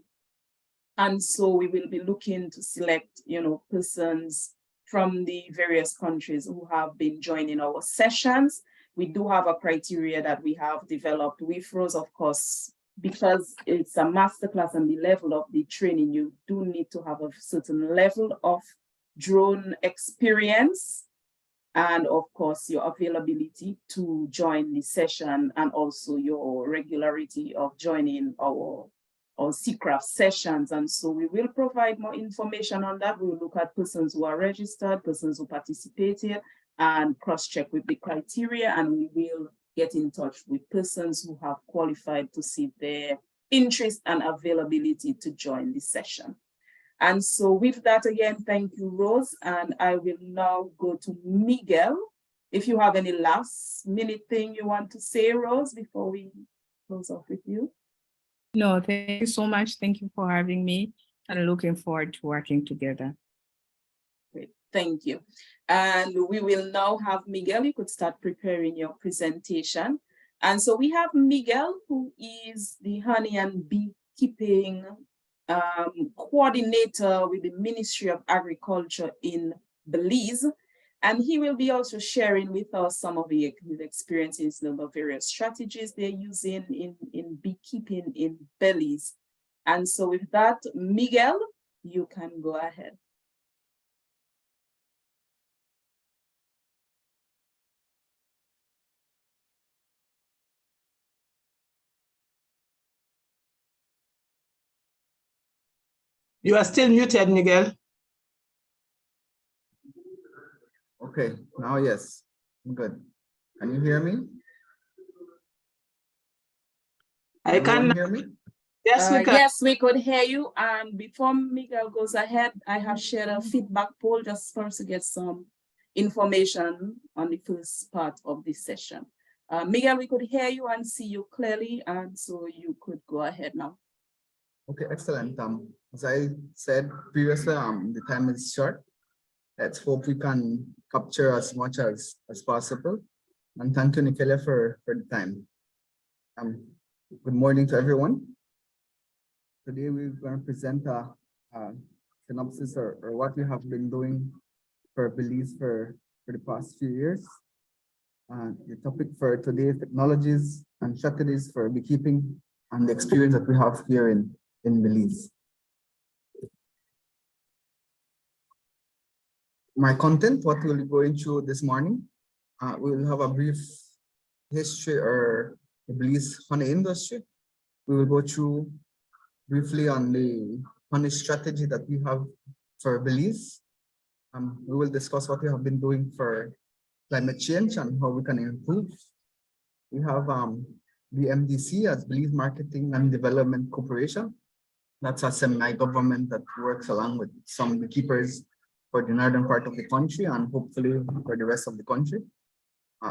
And so we will be looking to select, persons from the various countries who have been joining our sessions. We do have a criteria that we have developed with Rose, of course, because it's a masterclass and the level of the training, you do need to have a certain level of drone experience and of course your availability to join the session and also your regularity of joining our CCRAF sessions. And so we will provide more information on that. We will look at persons who are registered, persons who participated, and cross-check with the criteria, and we will get in touch with persons who have qualified to see their interest and availability to join the session. And so with that, again, thank you, Rose, and I will now go to Miguel. If you have any last minute thing you want to say, Rose, before we close off with you. No, thank you so much. Thank you for having me and looking forward to working together. Great, thank you. And we will now have Miguel. You could start preparing your presentation. And so we have Miguel, who is the honey and beekeeping coordinator with the Ministry of Agriculture in Belize. And he will be also sharing with us some of his experiences, the various strategies they're using in beekeeping in Belize. And so with that, Miguel, you can go ahead. You are still muted, Miguel. Okay, now yes, I'm good. Can you hear me? I can hear me? Yes, we can. Yes, we could hear you. And before Miguel goes ahead, I have shared a feedback poll just for us to get some information on the first part of this session. Miguel, we could hear you and see you clearly, and so you could go ahead now. Okay, excellent. As I said previously, the time is short. Let's hope we can capture as much as possible. And thank you, Nikela, for the time. Good morning to everyone. Today we're going to present a synopsis or what we have been doing for Belize for the past few years. The topic for today is technologies and strategies for beekeeping and the experience that we have here in Belize. My content, what we'll be going through this morning, we will have a brief history or the Belize honey industry. We will go through briefly on the honey strategy that we have for Belize. We will discuss what we have been doing for climate change and how we can improve. We have the MDC as Belize Marketing and Development Corporation. That's a semi-government that works along with some beekeepers for the northern part of the country and hopefully for the rest of the country.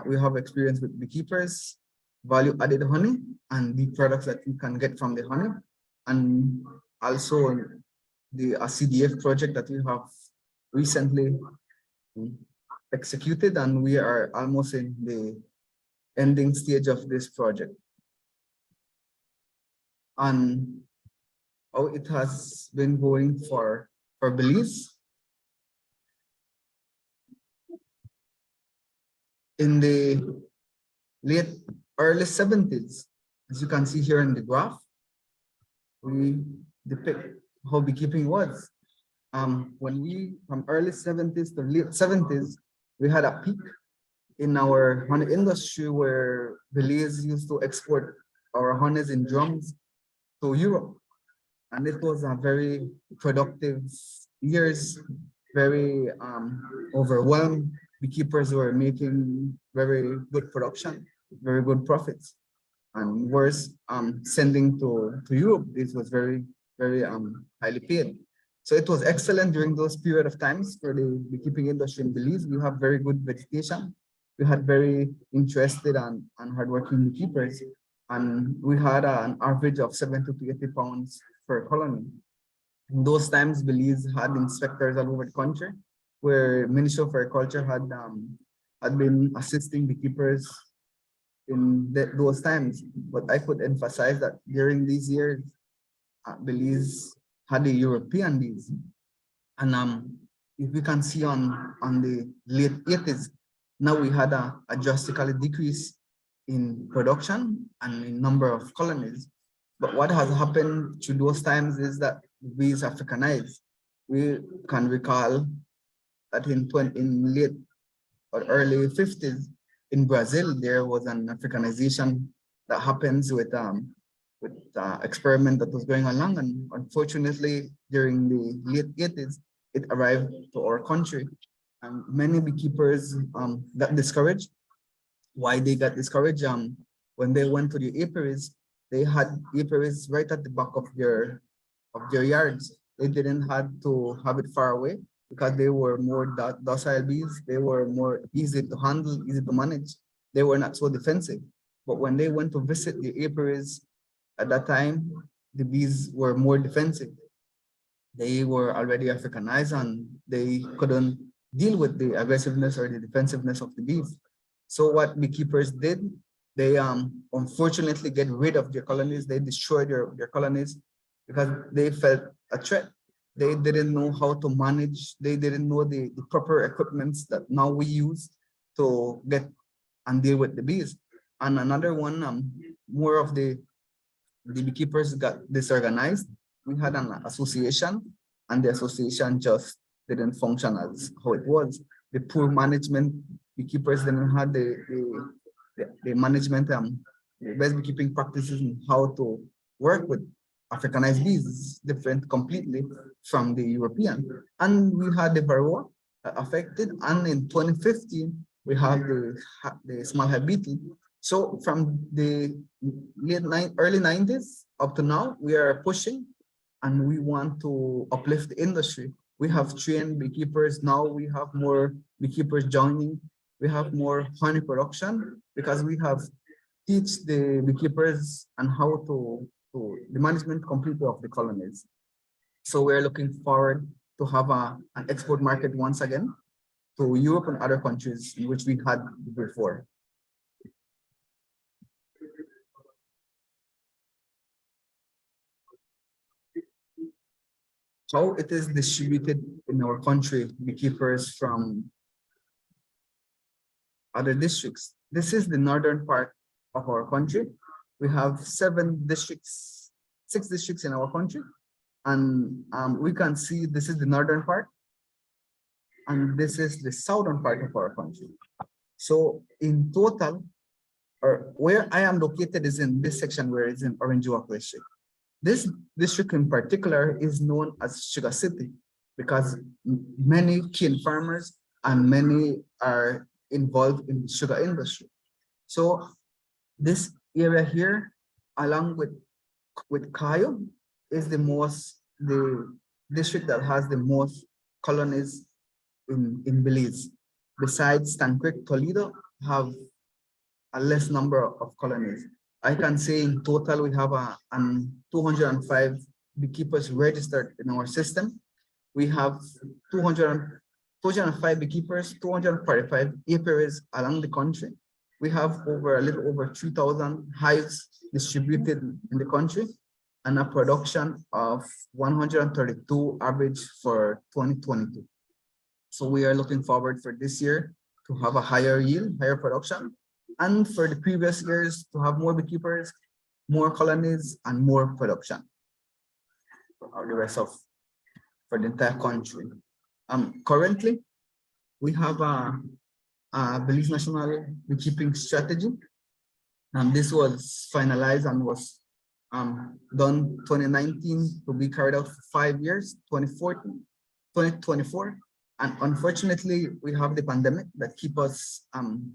We have experience with beekeepers, value-added honey, and the products that you can get from the honey, and also the CDF project that we have recently executed, and we are almost in the ending stage of this project. And how it has been going for Belize. In the early 70s, as you can see here in the graph, we depict how beekeeping was. When we, from early 70s to late 70s, we had a peak in our honey industry where Belize used to export our honeys in drums to Europe. And it was a very productive years, very overwhelmed. Beekeepers were making very good production, very good profits. And worse, sending to Europe, this was very highly paid. So it was excellent during those period of times for the beekeeping industry in Belize. We have very good vegetation. We had very interested and hardworking beekeepers. And we had an average of 70 to 80 pounds per colony. In those times, Belize had inspectors all over the country, where Ministry of Agriculture had been assisting beekeepers in those times. But I could emphasize that during these years, Belize had the European bees. And if we can see on the late 80s, now we had a drastically decrease in production and in number of colonies. But what has happened to those times is that bees Africanized. We can recall that in late or early 50s in Brazil, there was an Africanization that happens with experiment that was going along, and unfortunately during the late 80s, it arrived to our country, and many beekeepers got discouraged. Why they got discouraged? When they went to the apiaries, they had apiaries right at the back of their yards. They didn't have to have it far away because they were more docile bees. They were more easy to handle, easy to manage. They were not so defensive. But when they went to visit the apiaries at that time, the bees were more defensive. They were already Africanized and they couldn't deal with the aggressiveness or the defensiveness of the bees. So what beekeepers did, they unfortunately get rid of their colonies. They destroyed their colonies because they felt a threat. They didn't know how to manage. They didn't know the proper equipments that now we use to get and deal with the bees. And another one, more of the beekeepers got disorganized. We had an association, and the association just didn't function as how it was. The poor management, beekeepers didn't have the management, the best beekeeping practices and how to work with Africanized bees is different completely from the European. And we had the varroa affected, and in 2015, we have the small hive beetle. So from the early 90s up to now, we are pushing and we want to uplift the industry. We have trained beekeepers. Now we have more beekeepers joining. We have more honey production because we have teach the beekeepers and how to the management completely of the colonies. So we're looking forward to have an export market once again to Europe and other countries in which we had before. How it is distributed in our country, beekeepers from other districts. This is the northern part of our country. We have 6 districts in our country. And we can see this is the northern part. And this is the southern part of our country. So in total, or where I am located is in this section where it's in Orange Walk district. This district in particular is known as Sugar City because many cane farmers and many are involved in the sugar industry. So this area here, along with Cayo, is the district that has the most colonies in Belize. Besides Tan Creek, Toledo have a less number of colonies. I can say in total we have 205 beekeepers registered in our system. We have 205 beekeepers, 245 apiaries along the country. We have a little over 3,000 hives distributed in the country, and a production of 132 average for 2022. So we are looking forward for this year to have a higher yield, higher production, and for the previous years to have more beekeepers, more colonies, and more production. Or the rest of for the entire country. Currently, we have a Belize National Beekeeping Strategy. This was finalized and was done 2019 to be carried out for 5 years, 2014, 2024. And unfortunately, we have the pandemic that keep us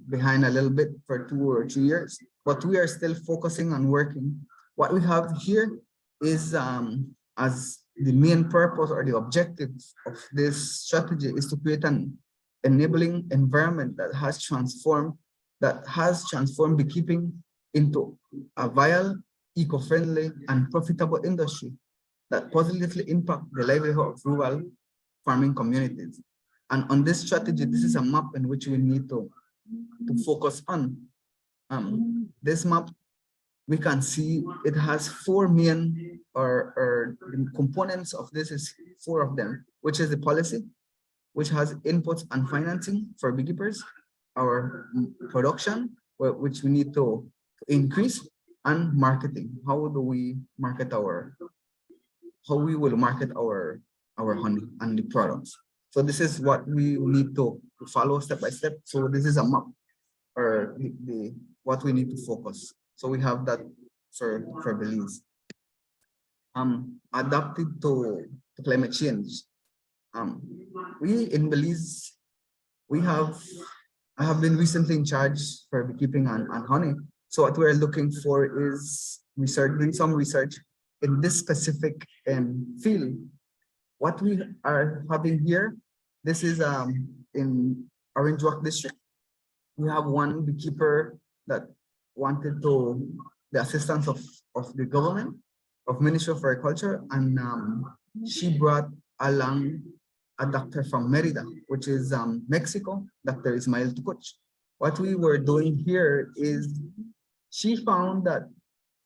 behind a little bit for 2 or 3 years, but we are still focusing on working. What we have here is as the main purpose or the objective of this strategy is to create an enabling environment that has transformed beekeeping into a viable, eco-friendly, and profitable industry that positively impact the livelihood of rural farming communities. And on this strategy, this is a map in which we need to focus on. This map, we can see it has 4 main or the components of this is 4 of them, which is the policy, which has inputs and financing for beekeepers, our production, which we need to increase, and marketing. How do we market how we will market our honey and the products. So this is what we need to follow step by step. So this is a map or what we need to focus. So we have that for Belize. Adapted to climate change. We in Belize, I have been recently in charge for beekeeping and honey. So what we're looking for is doing some research in this specific field. What we are having here, this is in Orange Walk district. We have one beekeeper that wanted the assistance of the government, of Ministry of Agriculture, and she brought along a doctor from Merida, which is Mexico, Dr. Ismael Tukuch. What we were doing here is she found that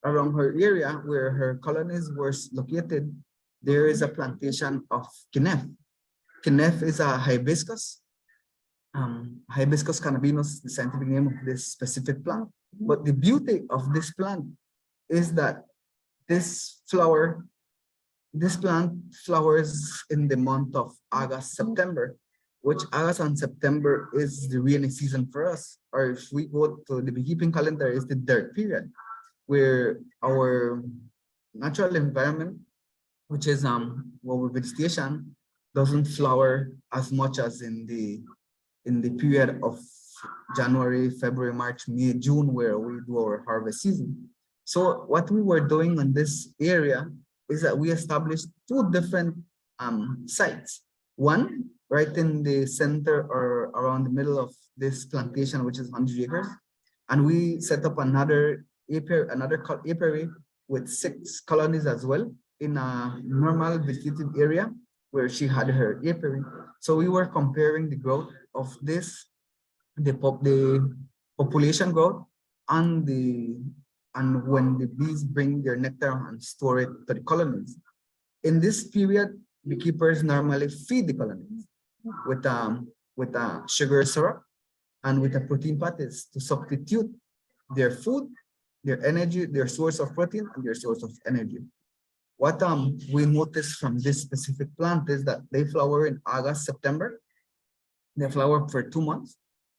around her area where her colonies were located, there is a plantation of kinef. Kinef is a hibiscus. Hibiscus cannabinus, the scientific name of this specific plant. But the beauty of this plant is that this plant flowers in the month of August, September, which August and September is the rainy season for us. Or if we go to the beekeeping calendar, is the dirt period, where our natural environment, which is our vegetation, doesn't flower as much as in the period of January, February, March, May, June, where we do our harvest season. So what we were doing in this area is that we established 2 different sites. One right in the center or around the middle of this plantation, which is 100 acres, and we set up another apiary with 6 colonies as well in a normal vegetative area where she had her apiary. So we were comparing the growth of this, the population growth, and when the bees bring their nectar and store it to the colonies. In this period, beekeepers normally feed the colonies with a sugar syrup and with a protein patties to substitute their food, their energy, their source of protein, and their source of energy. What we noticed from this specific plant is that they flower in August, September. They flower for 2 months,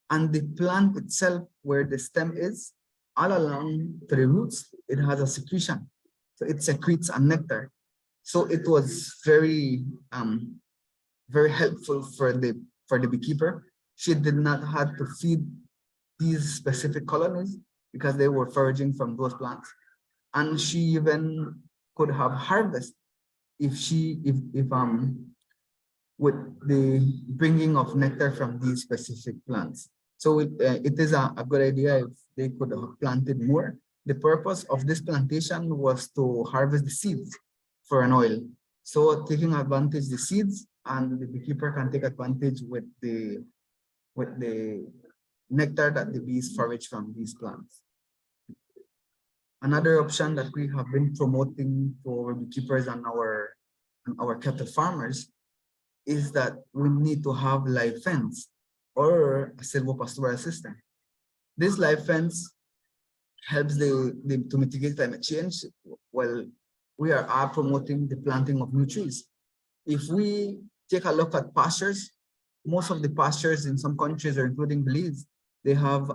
and the plant itself, where the stem is, all along to the roots, it has a secretion. So it secretes a nectar. So it was very helpful for the beekeeper. She did not have to feed these specific colonies because they were foraging from those plants. And she even could have harvest if with the bringing of nectar from these specific plants. So it is a good idea if they could have planted more. The purpose of this plantation was to harvest the seeds for an oil. So taking advantage the seeds, and the beekeeper can take advantage with the nectar that the bees forage from these plants. Another option that we have been promoting to our beekeepers and our cattle farmers is that we need to have live fence or a silvopastoral system. This live fence helps to mitigate climate change while we are promoting the planting of new trees. If we take a look at pastures, most of the pastures in some countries, or including Belize, they have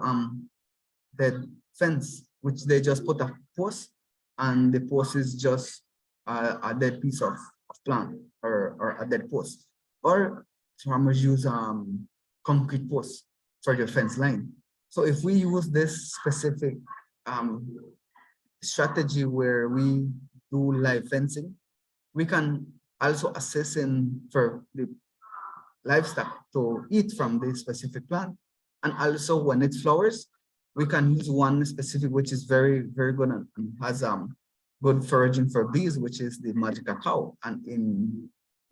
dead fence, which they just put a post, and the post is just a dead piece of plant, or a dead post. Or farmers use concrete posts for their fence line. So if we use this specific strategy where we do live fencing, we can also assist for the livestock to eat from this specific plant. And also when it flowers, we can use one specific, which is very, very good and has good foraging for bees, which is the magic cacao. And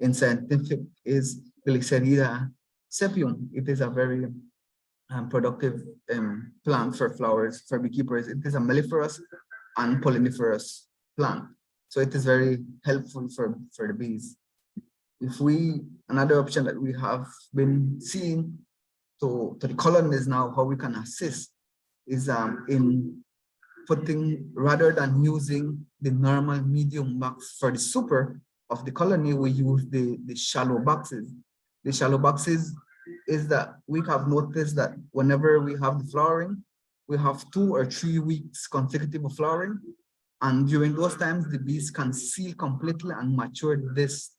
in scientific is Glycerida sepium. It is a very productive plant for flowers for beekeepers. It is a melliferous and polliniferous plant. So it is very helpful for the bees. Another option that we have been seeing to the colonies now, how we can assist is in putting, rather than using the normal medium box for the super of the colony, we use the shallow boxes. The shallow boxes is that we have noticed that whenever we have the flowering, we have 2 or 3 weeks consecutive of flowering. And during those times, the bees can seal completely and mature this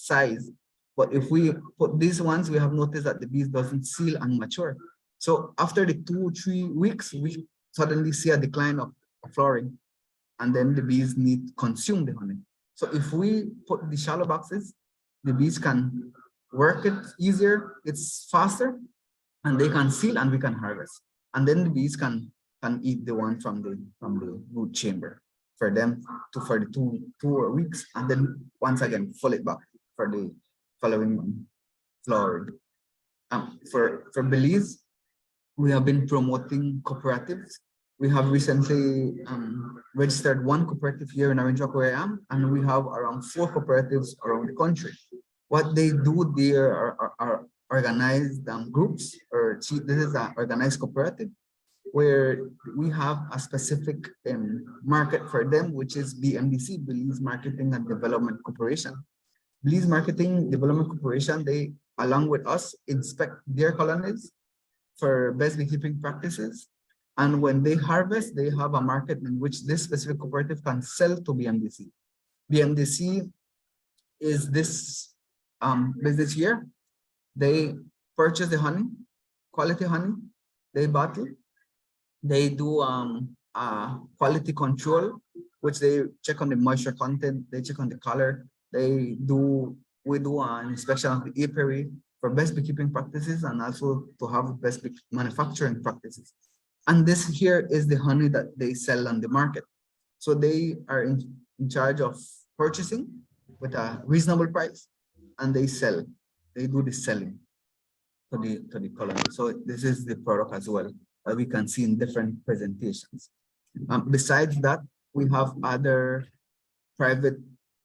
size. But if we put these ones, we have noticed that the bees doesn't seal and mature. So after the 2-3 weeks, we suddenly see a decline of flowering, and then the bees need to consume the honey. So if we put the shallow boxes, the bees can work it easier, it's faster, and they can seal and we can harvest. And then the bees can eat the one from the brood chamber for them for the 2 weeks, and then once again pull it back for the following flowering. For Belize, we have been promoting cooperatives. We have recently registered 1 cooperative here in Orange Rock, where I am, and we have around 4 cooperatives around the country. What they do there are organized groups, or this is an organized cooperative where we have a specific market for them, which is BMDC, Belize Marketing and Development Corporation. Belize Marketing Development Corporation, they, along with us, inspect their colonies for best beekeeping practices. And when they harvest, they have a market in which this specific cooperative can sell to BMDC. BMDC is this business here. They purchase the honey, quality honey, they bottle, they do quality control, which they check on the moisture content, they check on the color, we do an inspection of the apiary for best beekeeping practices, and also to have best manufacturing practices. And this here is the honey that they sell on the market. So they are in charge of purchasing with a reasonable price, and they sell. They do the selling to the colony. So this is the product as well that we can see in different presentations. Besides that, we have other private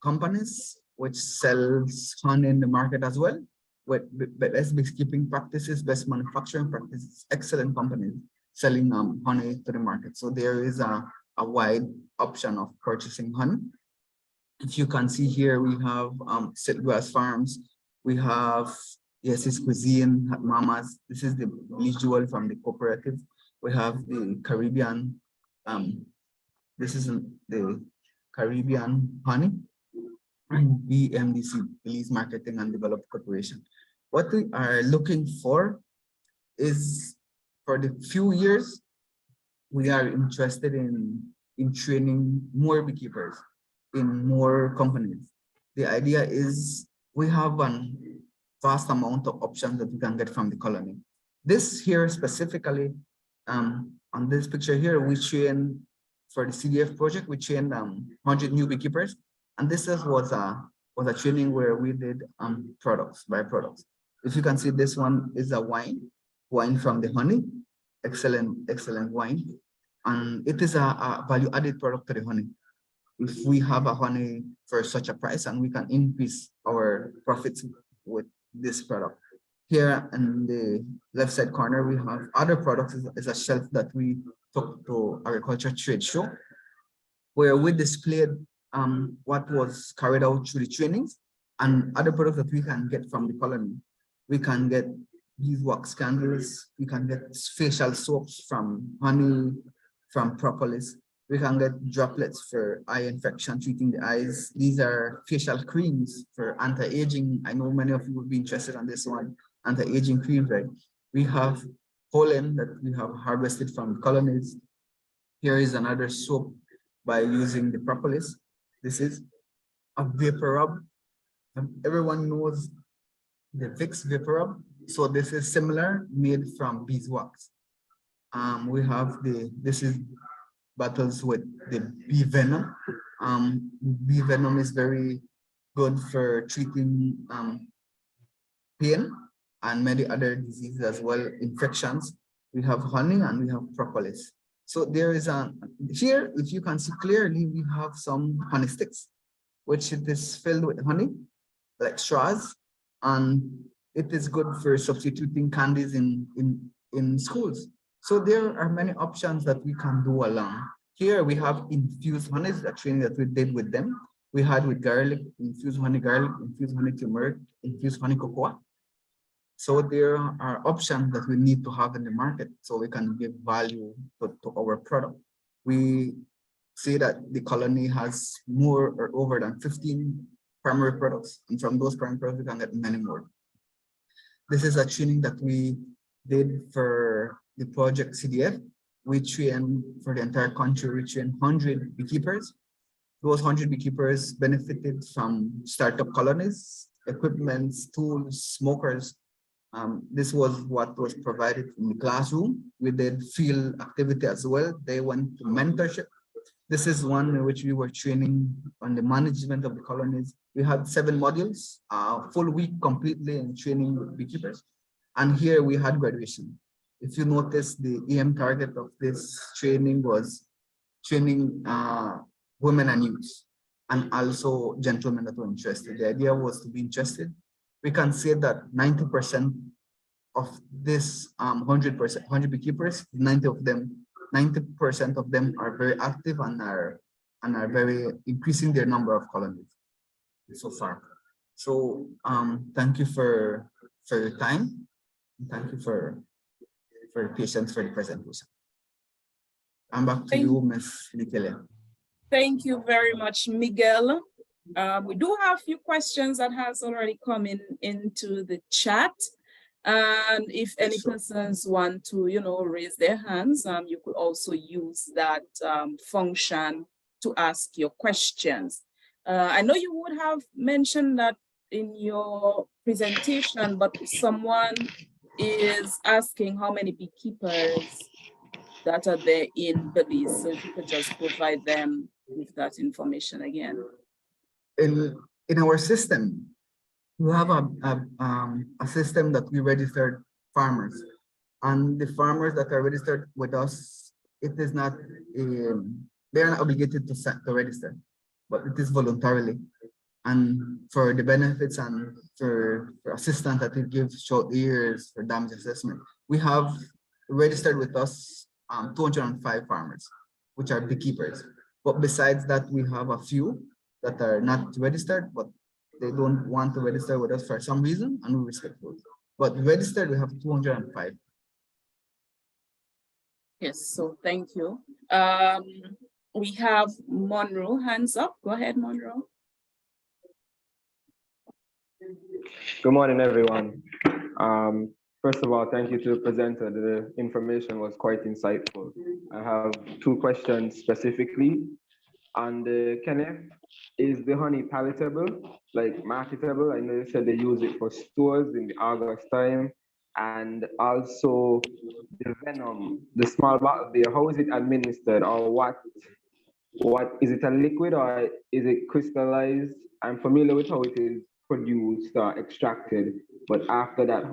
companies which sells honey in the market as well, with best beekeeping practices, best manufacturing practices, excellent companies selling honey to the market. So there is a wide option of purchasing honey. If you can see here, we have Siltgrass Farms, we have Yes's Cuisine, Mamas. This is the Bleach Jewel from the cooperative. We have the Caribbean, this is the Caribbean honey, and BMDC, Belize Marketing and Development Corporation. What we are looking for is, for the few years, we are interested in training more beekeepers in more companies. The idea is we have a vast amount of options that we can get from the colony. This here specifically, on this picture here, we trained for the CDF project, we trained 100 new beekeepers. And this was a training where we did products, byproducts. If you can see, this one is a wine from the honey, excellent wine. And it is a value-added product to the honey. If we have a honey for such a price, and we can increase our profits with this product. Here in the left side corner, we have other products. Is a shelf that we took to agriculture trade show, where we displayed what was carried out through the trainings and other products that we can get from the colony. We can get beeswax candles, we can get facial soaps from honey, from propolis. We can get droplets for eye infection, treating the eyes. These are facial creams for anti-aging. I know many of you would be interested on this one, anti-aging creams, right? We have pollen that we have harvested from colonies. Here is another soap by using the propolis. This is a vapor rub. Everyone knows the Vicks vapor rub. So this is similar, made from beeswax. We have this is bottles with the bee venom. Bee venom is very good for treating pain and many other diseases as well, infections. We have honey and we have propolis. So there is here, if you can see clearly, we have some honey sticks, which it is filled with honey, like straws, and it is good for substituting candies in schools. So there are many options that we can do along. Here we have infused honey, a training that we did with them. We had with garlic, infused honey garlic, infused honey turmeric, infused honey cocoa. So there are options that we need to have in the market so we can give value to our product. We see that the colony has more or over than 15 primary products, and from those primary products, we can get many more. This is a training that we did for the project CDF. We trained for the entire country, we trained 100 beekeepers. Those 100 beekeepers benefited from startup colonies, equipment, tools, smokers. This was what was provided in the classroom. We did field activity as well. They went to mentorship. This is one in which we were training on the management of the colonies. We had 7 modules, a full week completely in training with beekeepers. And here we had graduation. If you notice, the EM target of this training was training women and youth, and also gentlemen that were interested. The idea was to be interested. We can say that 90% of this 100 beekeepers, 90% of them are very active and are very increasing their number of colonies so far. So thank you for your time. Thank you for your patience for the presentation. I'm back to you, Ms. Nikele. Thank you very much, Miguel. We do have a few questions that has already come into the chat. And if any persons want to, raise their hands, you could also use that function to ask your questions. I know you would have mentioned that in your presentation, but someone is asking how many beekeepers that are there in Belize. So if you could just provide them with that information again. In our system, we have a system that we registered farmers, and the farmers that are registered with us, it is not they are not obligated to register, but it is voluntarily. And for the benefits and for assistance that we give short years for damage assessment, we have registered with us 205 farmers, which are beekeepers. But besides that, we have a few that are not registered, but they don't want to register with us for some reason, and we respect those. But registered, we have 205. Yes, so thank you. We have Monroe, hands up. Go ahead, Monroe. Good morning, everyone. First of all, thank you to the presenter. The information was quite insightful. I have 2 questions specifically. On the CCRAF, is the honey palatable, like marketable? I know you said they use it for stores in the August time. And also the venom, the small bottle there, how is it administered, or what is it, a liquid or is it crystallized? I'm familiar with how it is produced or extracted, but after that,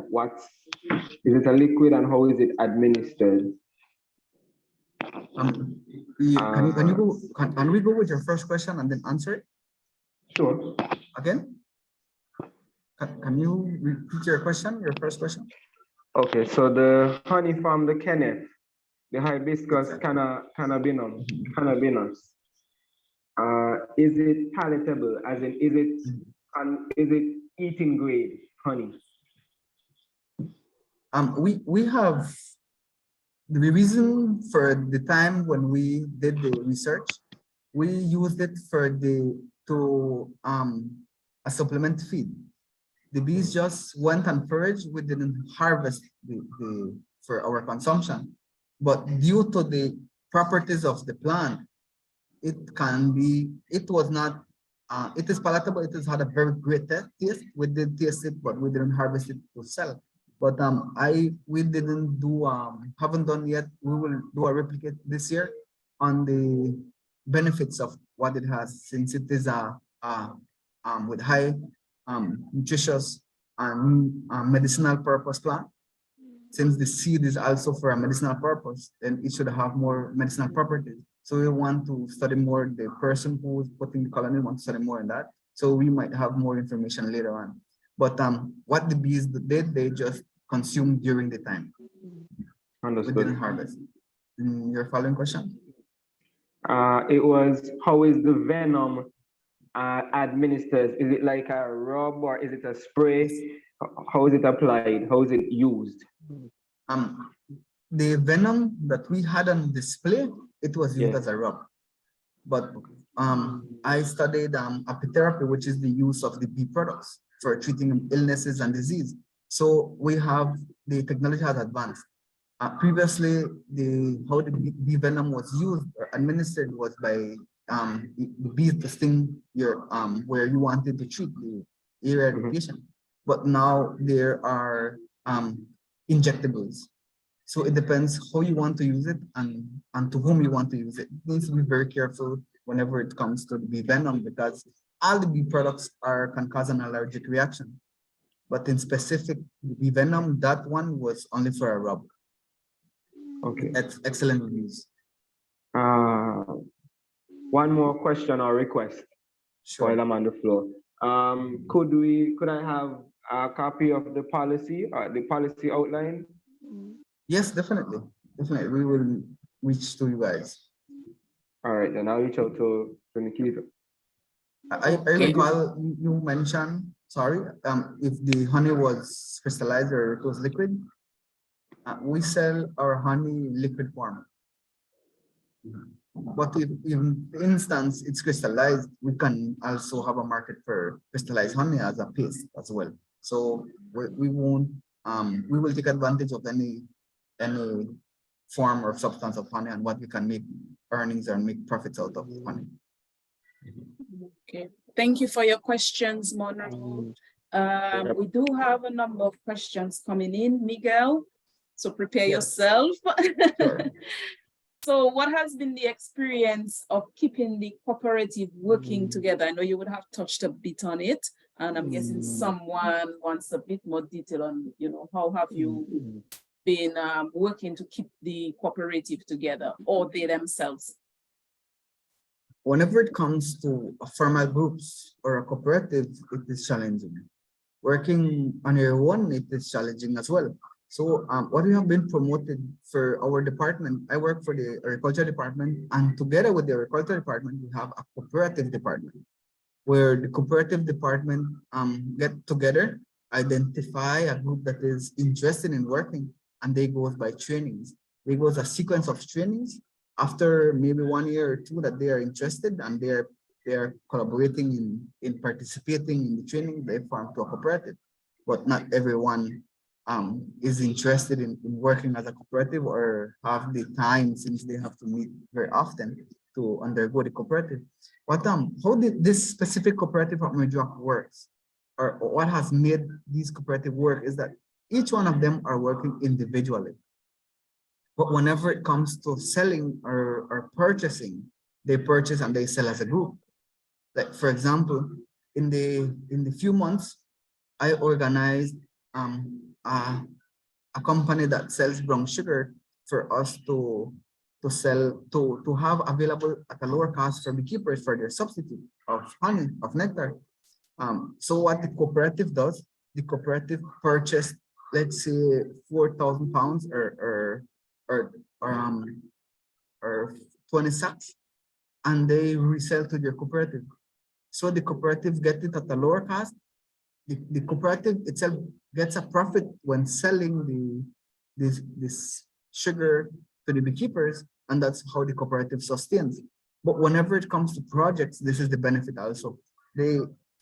is it a liquid and how is it administered? Can we go with your first question and then answer it Sure. again? Can you repeat your question, your first question? Okay, so the honey from the Kenneth, the hibiscus cannabinum, cannabinus, is it palatable? As in, is it eating grade honey? We have the reason for the time when we did the research, we used it for a supplement feed. The bees just went and foraged. We didn't harvest for our consumption, but due to the properties of the plant, it is palatable. It has had a very great taste. We did taste it, but we didn't harvest it to sell. But we didn't do haven't done yet. We will do a replicate this year on the benefits of what it has, since it is with high nutritious and medicinal purpose plant. Since the seed is also for a medicinal purpose, then it should have more medicinal properties. So we want to study more. The person who is putting the colony wants to study more on that. So we might have more information later on. But what the bees did, they just consumed during the time. Understood. We didn't harvest. Your following question? It was, how is the venom administered? Is it like a rub or is it a spray? How is it applied? How is it used? The venom that we had on display, it was used as a rub. But I studied apitherapy, which is the use of the bee products for treating illnesses and disease. So the technology has advanced. Previously, how the bee venom was used or administered was by the bees to sting your where you wanted to treat the area of the patient. But now there are injectables. So it depends how you want to use it and to whom you want to use it. You need to be very careful whenever it comes to the bee venom, because all the bee products can cause an allergic reaction. But in specific, the bee venom, that one was only for a rub. Okay. That's excellent reviews. One more question or request while I'm on the floor. Could I have a copy of the policy outline? Yes, definitely. Definitely. We will reach to you guys. All right, then I'll reach out to Nikita. I recall you mentioned, sorry, if the honey was crystallized or it was liquid. We sell our honey liquid form. But if in instance it's crystallized, we can also have a market for crystallized honey as a paste as well. So we won't we will take advantage of any form or substance of honey and what we can make earnings or make profits out of honey. Okay, thank you for your questions, Monroe. We do have a number of questions coming in, Miguel, so prepare yourself. Sure. So what has been the experience of keeping the cooperative working together? I know you would have touched a bit on it, and I'm guessing someone wants a bit more detail on, how have you been working to keep the cooperative together, or they themselves? Whenever it comes to formal groups or a cooperative, it is challenging. Working on your own, it is challenging as well. So what we have been promoted for our department, I work for the agriculture department, and together with the agriculture department, we have a cooperative department where the cooperative department get together, identify a group that is interested in working, and they go by trainings. They go a sequence of trainings. After maybe 1 year or two that they are interested and they are collaborating in participating in the training, they form to a cooperative. But not everyone is interested in working as a cooperative or have the time, since they have to meet very often to undergo the cooperative. But how did this specific cooperative of Medrock works, or what has made these cooperative work, is that each one of them are working individually. But whenever it comes to selling or purchasing, they purchase and they sell as a group. Like for example, in the few months, I organized a company that sells brown sugar for us to sell to have available at a lower cost for beekeepers for their substitute of honey, of nectar. So what the cooperative does, the cooperative purchased, let's say, 4,000 pounds or 20 sacks, and they resell to their cooperative. So the cooperative gets it at a lower cost. The cooperative itself gets a profit when selling this sugar to the beekeepers, and that's how the cooperative sustains. But whenever it comes to projects, this is the benefit also.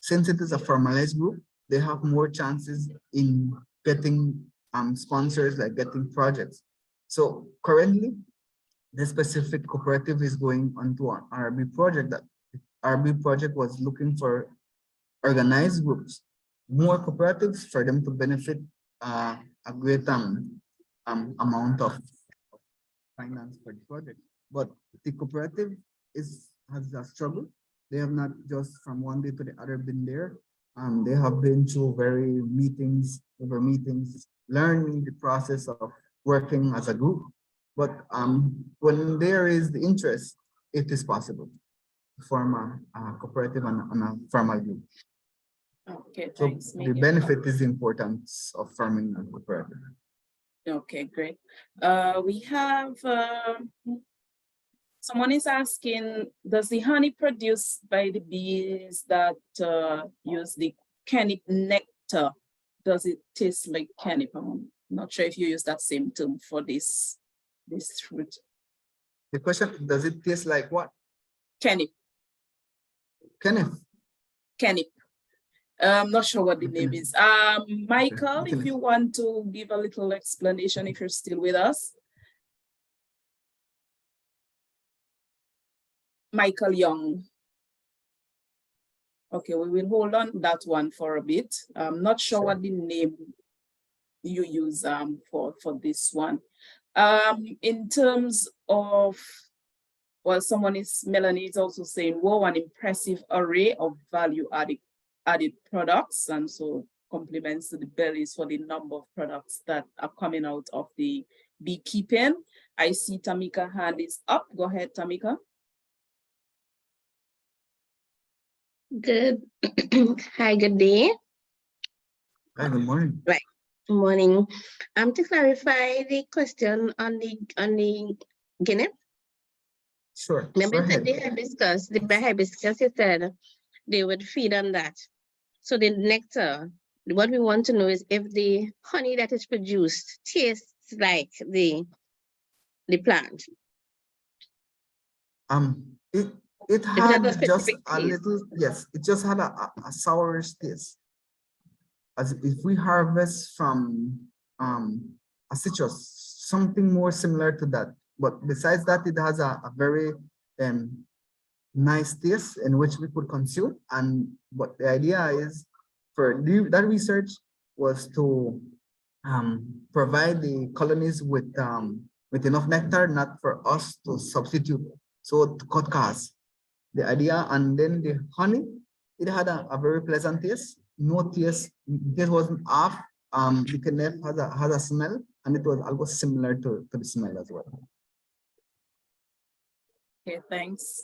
Since it is a formalized group, they have more chances in getting sponsors, like getting projects. So currently, this specific cooperative is going onto an RB project. That RB project was looking for organized groups, more cooperatives for them to benefit a great amount of finance for the project. But the cooperative has a struggle. They have not just from one day to the other been there. They have been through very meetings, learning the process of working as a group. But when there is the interest, it is possible to form a cooperative and a formal group. Okay, So thanks. the benefit is the importance of forming a cooperative. Okay, great. We have someone is asking, does the honey produced by the bees that use the canip nectar, does it taste like canip? I'm not sure if you use that same term for this fruit. The question, does it taste like what? Canip. Kenneth. Canip. I'm not sure what the name is. Michael, if you want to give a little explanation, if you're still with us. Michael Young. Okay, we will hold on that one for a bit. I'm not sure what the name you use for this one. In terms of, well, Melanie is also saying, wow, an impressive array of value added products, and so compliments to the bellies for the number of products that are coming out of the beekeeping. I see Tamika hand is up. Go ahead, Tamika. Good. Hi, good day. Hi, good morning. Right. Good morning. To clarify the question on the Guinea. Sure. Remember that they had discussed the hibiscus, you said they would feed on that. So the nectar, what we want to know is if the honey that is produced tastes like the plant. It had just a taste. little, yes, it just had a sour taste. As if we harvest from a citrus, something more similar to that. But besides that, it has a very nice taste in which we could consume. And what the idea is for that research was to provide the colonies with enough nectar, not for us to substitute, so to cut costs. The idea, and then the honey, it had a very pleasant taste. No taste, it wasn't off. The canep has a smell, and it was almost similar to the smell as well. Okay, thanks.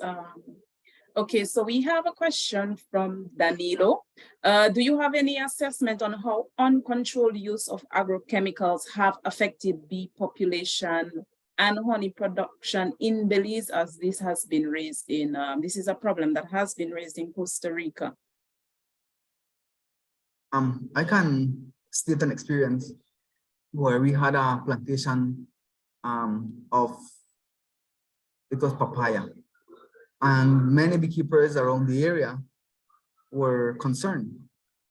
Okay, so we have a question from Danilo. Do you have any assessment on how uncontrolled use of agrochemicals have affected bee population and honey production in Belize, as this has been raised in, this is a problem that has been raised in Costa Rica? I can state an experience where we had a plantation of, it was papaya. And many beekeepers around the area were concerned.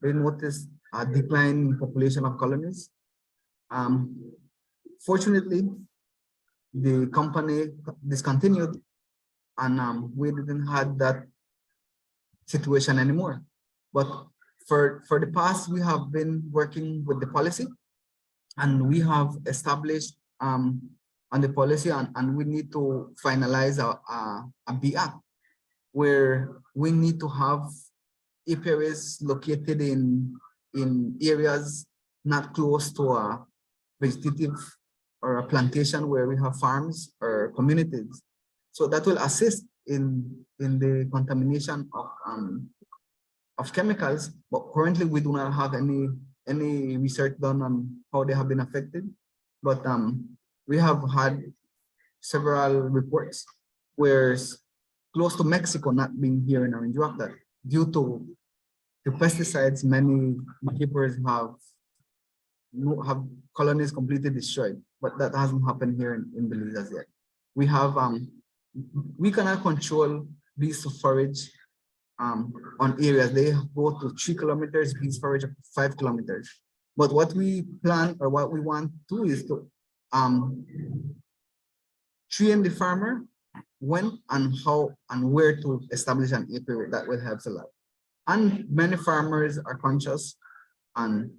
They noticed a decline in population of colonies. Fortunately, the company discontinued, and we didn't have that situation anymore. But for the past, we have been working with the policy and we have established on the policy, and we need to finalize a B Act where we need to have apiaries located in areas not close to a vegetative or a plantation where we have farms or communities. So that will assist in the contamination of chemicals, but currently we do not have any research done on how they have been affected. But we have had several reports where close to Mexico not being here in Orange Rock, that due to the pesticides, many beekeepers have colonies completely destroyed, but that hasn't happened here in Belize as yet. We have we cannot control bees to forage on areas. They go to 3 kilometers, bees forage up to 5 kilometers. But what we plan or what we want to do is to train the farmer when and how and where to establish an apiary. That will help a lot. And many farmers are conscious and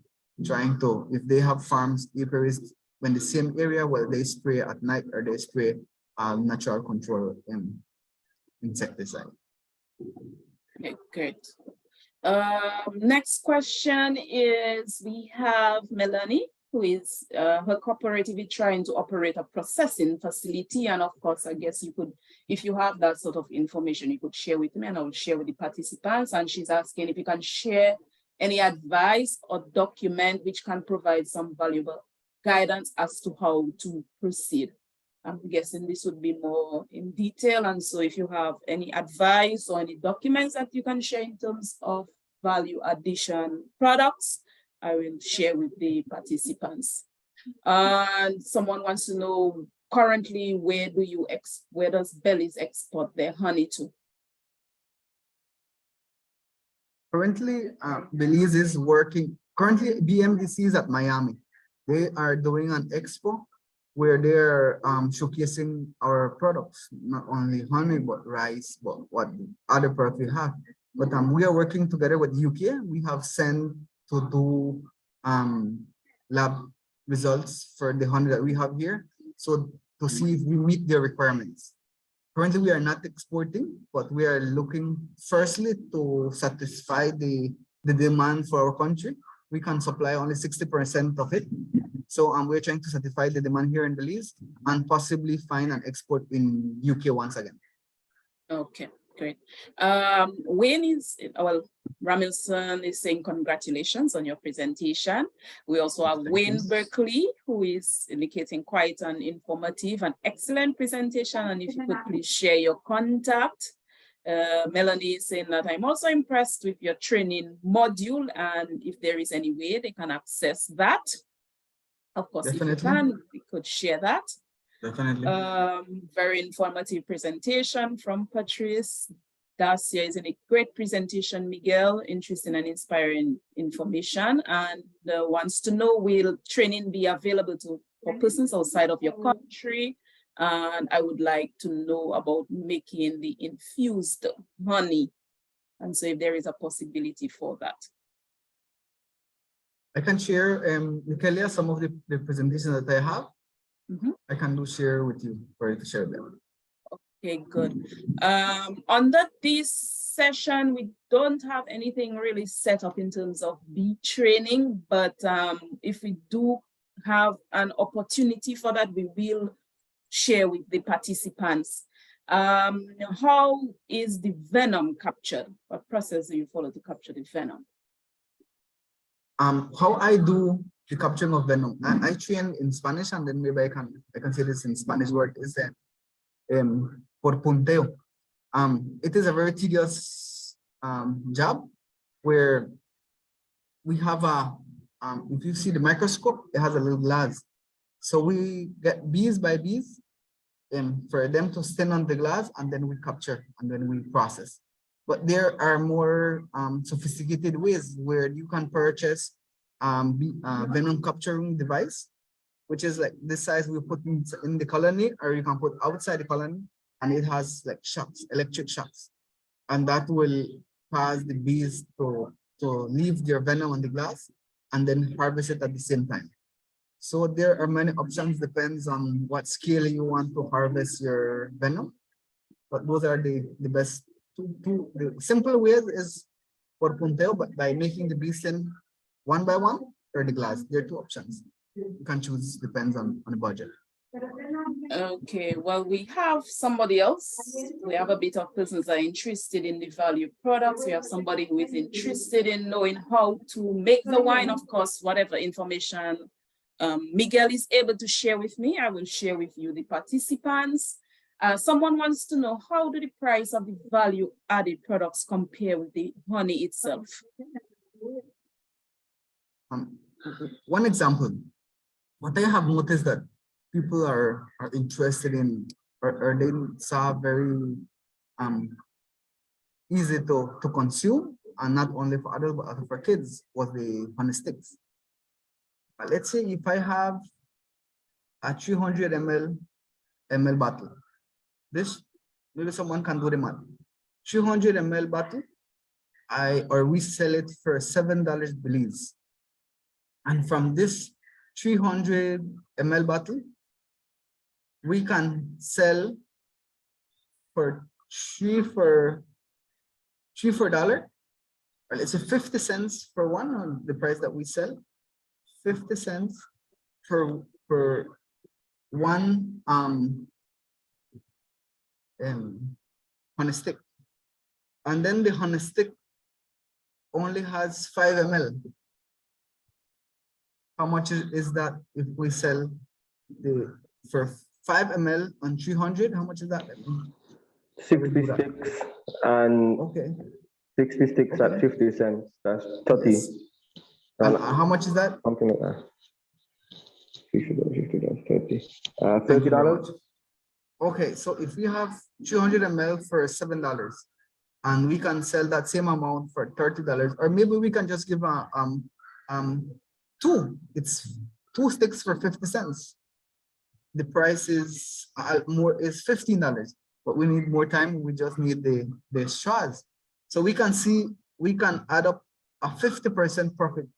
trying to, if they have farms, apiaries in the same area, well, they spray at night or they spray natural control insecticide. Okay, great. Next question is, we have Melanie, who is her cooperative is trying to operate a processing facility, and of course, I guess you could, if you have that sort of information, you could share with me, and I will share with the participants. And she's asking if you can share any advice or document which can provide some valuable guidance as to how to proceed. I'm guessing this would be more in detail, and so if you have any advice or any documents that you can share in terms of value addition products, I will share with the participants. And someone wants to know, currently, where does Belize export their honey to? Currently, Belize is working, currently BMDC is at Miami. They are doing an expo where they're showcasing our products, not only honey, but rice, but what other products we have. But we are working together with UK. We have sent to do lab results for the honey that we have here, so to see if we meet their requirements. Currently, we are not exporting, but we are looking firstly to satisfy the demand for our country. We can supply only 60% of it. So we're trying to satisfy the demand here in Belize and possibly find an export in UK once again. Okay, great. Wayne is, well, Ramilson is saying congratulations on your presentation. We also have Wayne Berkeley, who is indicating quite an informative and excellent presentation. And if you could please share your contact. Melanie is saying that I'm also impressed with your training module, and if there is any way they can access that. Of course, Definitely. If you can, we could share that. Definitely. Very informative presentation from Patrice. Dacia is in a great presentation, Miguel, interesting and inspiring information, and wants to know, will training be available for persons outside of your country? And I would like to know about making the infused honey, and so if there is a possibility for that. I can share, Michaelia, some of the presentations that I have. I can share with you for you to share them. Okay, good. Under this session, we don't have anything really set up in terms of bee training, but if we do have an opportunity for that, we will share with the participants. How is the venom captured? What process do you follow to capture the venom? How I do the capturing of venom, I train in Spanish, and then maybe I can say this in Spanish word, is that por punteo. It is a very tedious job where we have if you see the microscope, it has a little glass. So we get bees by bees for them to stand on the glass, and then we capture and then we process. But there are more sophisticated ways where you can purchase venom capturing device, which is like this size we put in the colony, or you can put outside the colony, and it has like shocks, electric shocks, and that will cause the bees to leave their venom on the glass and then harvest it at the same time. So there are many options, depends on what scale you want to harvest your venom. But those are the best the simple ways is for punteo, but by making the bees in one by one or the glass. There are two options. You can choose, depends on the budget. Okay, well, we have somebody else. We have a bit of persons that are interested in the value products. We have somebody who is interested in knowing how to make the wine. Of course, whatever information Miguel is able to share with me, I will share with you, the participants. Someone wants to know, how do the price of the value added products compare with the honey itself? One example, what I have noticed that people are interested in, or they saw very easy to consume, and not only for adults but also for kids, was the honey sticks. Let's say if I have a 300 ml bottle, this maybe someone can do the math. 300 ml bottle, we sell it for $7 Belize, and from this 300 ml bottle, we can sell for $3 $4, or let's say 50 cents for one on the price that we sell, 50 cents for one honey stick. And then the honey stick only has 5 ml. How much is that if we sell for 5 ml on 300? How much is that? 66 and okay. 66 Okay. at 50 cents. That's 30. Yes. And how much is that? Something like that. 50, 30. Thank you very $30. much. Okay, so if we have 200 ml for $7, and we can sell that same amount for $30, or maybe we can just give it's 2 sticks for 50 cents. The price is $15, but we need more time. We just need the straws. So we can add up a 50% profit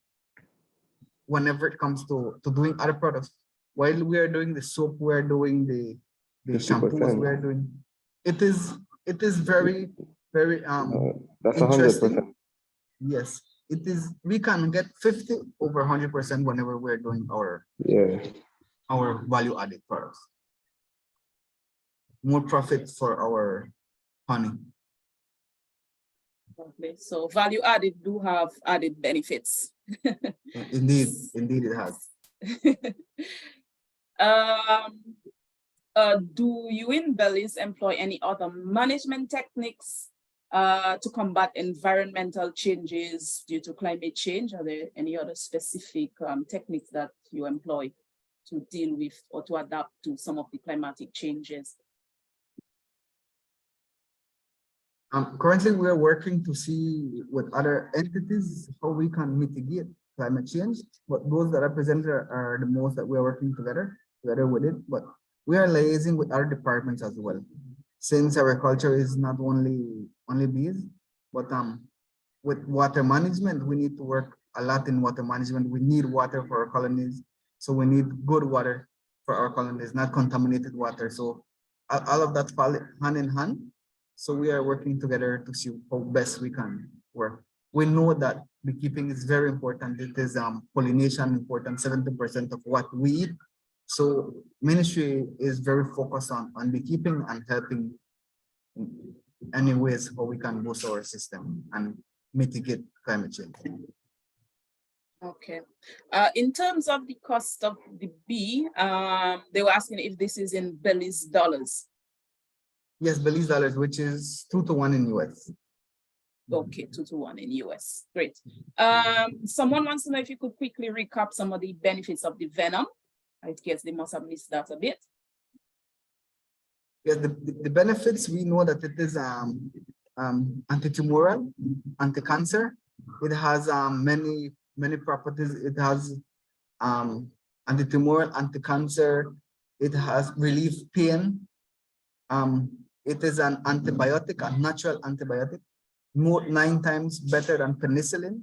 whenever it comes to doing other products. While we are doing the soap, we are doing the shampoos, we are doing it is very that's interesting. 100%. Yes, it is. We can get 50 over 100% whenever we're doing our value added products. More profit for our honey. Okay, so value added do have added benefits. Indeed it has. Do you in Belize employ any other management techniques to combat environmental changes due to climate change? Are there any other specific techniques that you employ to deal with or to adapt to some of the climatic changes? Currently, we are working to see with other entities how we can mitigate climate change, but those that are presented are the most that we are working together with it. But we are liaising with other departments as well, since agriculture is not only bees, but with water management, we need to work a lot in water management. We need water for our colonies, so we need good water for our colonies, not contaminated water. So all of that fall hand in hand. So we are working together to see how best we can work. We know that beekeeping is very important. It is pollination important, 70% of what we eat. So ministry is very focused on beekeeping and helping any ways how we can boost our system and mitigate climate change. Okay. In terms of the cost of the bee, they were asking if this is in Belize dollars. Yes, Belize dollars, which is 2 to 1 in US. Okay, 2 to 1 in US. Great. Someone wants to know if you could quickly recap some of the benefits of the venom. I guess they must have missed that a bit. Yeah, the benefits, we know that it is anti-tumoral, anti-cancer. It has many properties. It has anti-tumoral, anti-cancer. It has relief pain. It is an antibiotic, a natural antibiotic, 9 times better than penicillin.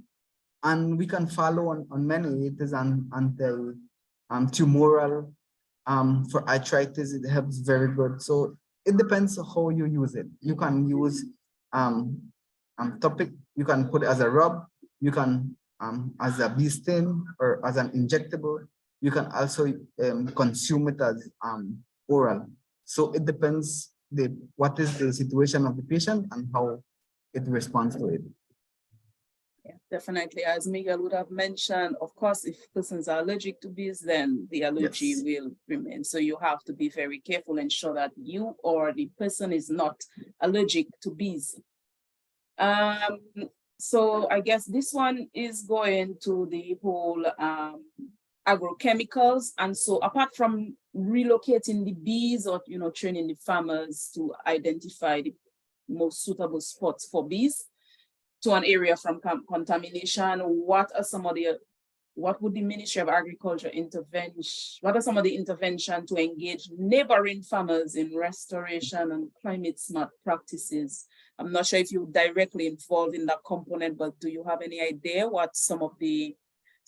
And we can follow on many. It is an tumoral, for arthritis, it helps very good. So it depends on how you use it. You can use topic, you can put it as a rub, you can as a bee sting or as an injectable. You can also consume it as oral. So it depends what is the situation of the patient and how it responds to it. Yeah, definitely. As Miguel would have mentioned, of course, if persons are allergic to bees, then the allergy Yes. will remain. So you have to be very careful, ensure that you or the person is not allergic to bees. So I guess this one is going to the whole agrochemicals. And so apart from relocating the bees or, training the farmers to identify the most suitable spots for bees to an area from contamination, what would the Ministry of Agriculture what are some of the intervention to engage neighboring farmers in restoration and climate smart practices? I'm not sure if you're directly involved in that component, but do you have any idea what some of the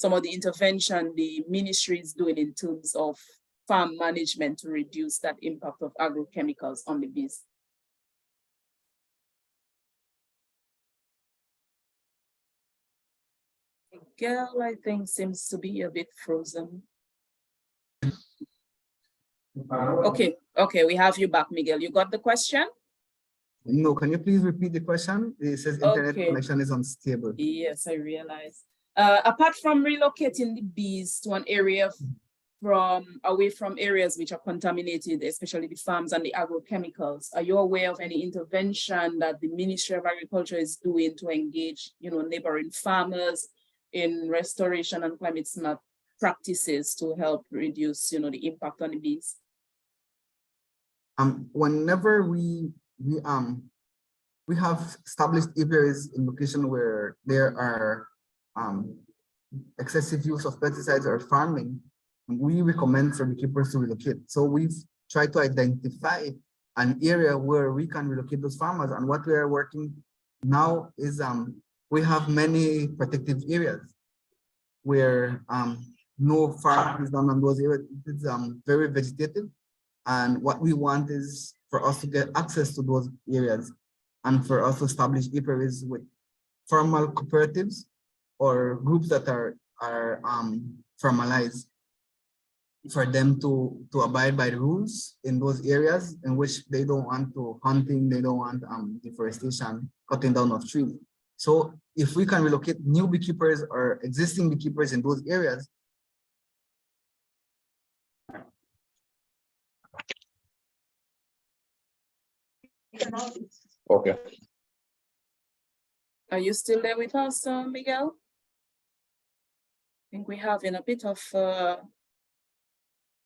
intervention the ministry is doing in terms of farm management to reduce that impact of agrochemicals on the bees? Miguel, I think, seems to be a bit frozen. Okay, we have you back, Miguel. You got the question? No, can you please repeat the question? It says internet Okay. connection is unstable. Yes, I realize. Apart from relocating the bees to an area away from areas which are contaminated, especially the farms and the agrochemicals, are you aware of any intervention that the Ministry of Agriculture is doing to engage, neighboring farmers in restoration and climate smart practices to help reduce, the impact on the bees? Whenever we have established areas in location where there are excessive use of pesticides or farming, we recommend for beekeepers to relocate. So we've tried to identify an area where we can relocate those farmers. And what we are working now is we have many protective areas where no farm is done on those areas. It's very vegetative. And what we want is for us to get access to those areas and for us to establish apiaries with formal cooperatives or groups that are formalized for them to abide by the rules in those areas in which they don't want to hunting, they don't want deforestation, cutting down of trees. So if we can relocate new beekeepers or existing beekeepers in those areas, Okay. Are you still there with us, Miguel? I think we're having a bit of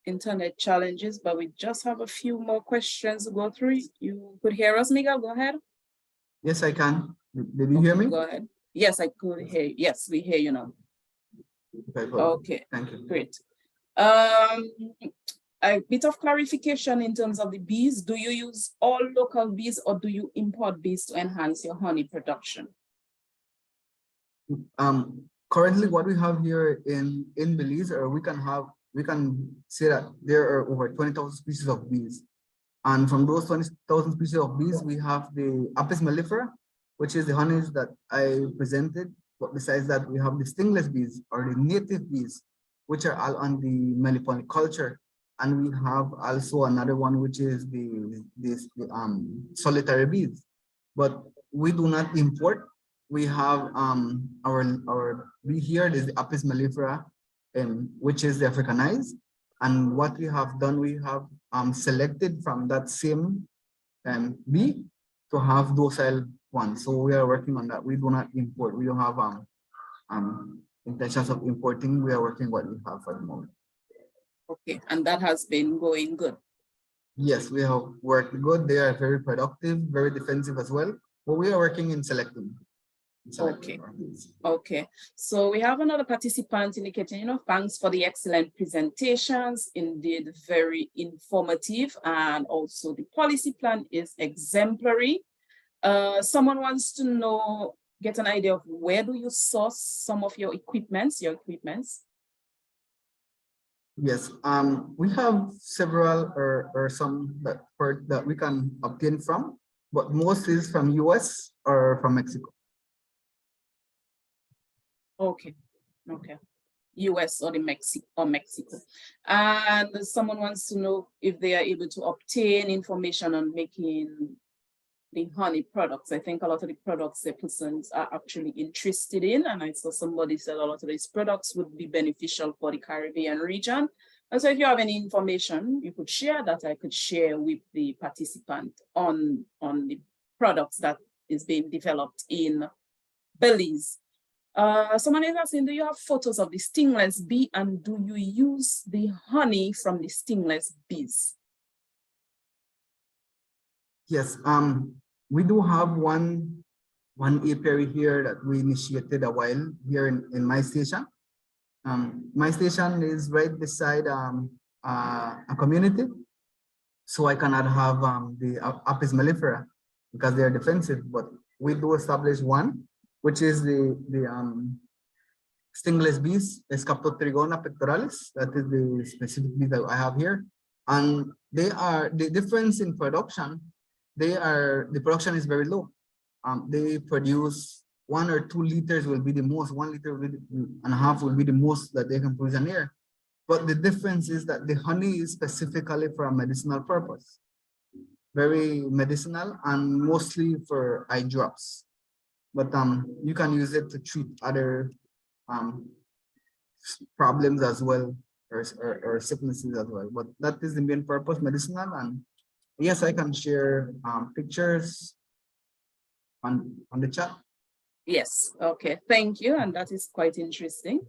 internet challenges, but we just have a few more questions to go through. You could hear us, Miguel? Go ahead. yes, I can. Did you hear me? Go ahead. Yes, I could hear you. Yes, we hear you now. Okay, good. Okay, Thank you. great. A bit of clarification in terms of the bees. Do you use all local bees or do you import bees to enhance your honey production? Currently what we have here in Belize, or we can say that there are over 20,000 species of bees. And from those 20,000 species of bees, we have the Apis mellifera, which is the honeys that I presented. But besides that, we have the stingless bees or the native bees, which are all on the meliponic culture. And we have also another one, which is the solitary bees. But we do not import. We have our bee here is the Apis mellifera, which is the Africanized. And what we have done, we have selected from that same bee to have docile ones. So we are working on that. We do not import. We don't have intentions of importing. We are working what we have for the moment. Okay, and that has been going good. Yes, we have worked good. They are very productive, very defensive as well. But we are working in selecting. Okay. Okay. So we have another participant indicating, thanks for the excellent presentations. Indeed, very informative. And also the policy plan is exemplary. Someone wants to get an idea of where do you source some of your equipments? Yes, we have several or some that we can obtain from, but most is from US or from Mexico. Okay, okay. US or Mexico. And someone wants to know if they are able to obtain information on making the honey products. I think a lot of the products the persons are actually interested in, and I saw somebody said a lot of these products would be beneficial for the Caribbean region. And so if you have any information you could share that I could share with the participant on the products that is being developed in Belize. Someone is asking, do you have photos of the stingless bee, and do you use the honey from the stingless bees? Yes, we do have one apiary here that we initiated a while here in my station. My station is right beside a community, so I cannot have the Apis mellifera because they are defensive. But we do establish one, which is the stingless bees, Escaptotrigona pectoralis. That is the specific bee that I have here, and they are the difference in production. The production is very low. They produce 1 or 2 liters will be the most, 1 liter and a half will be the most that they can produce a year. But the difference is that the honey is specifically for a medicinal purpose, very medicinal and mostly for eye drops. But you can use it to treat other problems as well, or sicknesses as well. But that is the main purpose, medicinal. And yes, I can share pictures on the chat. Yes, okay, thank you. And that is quite interesting.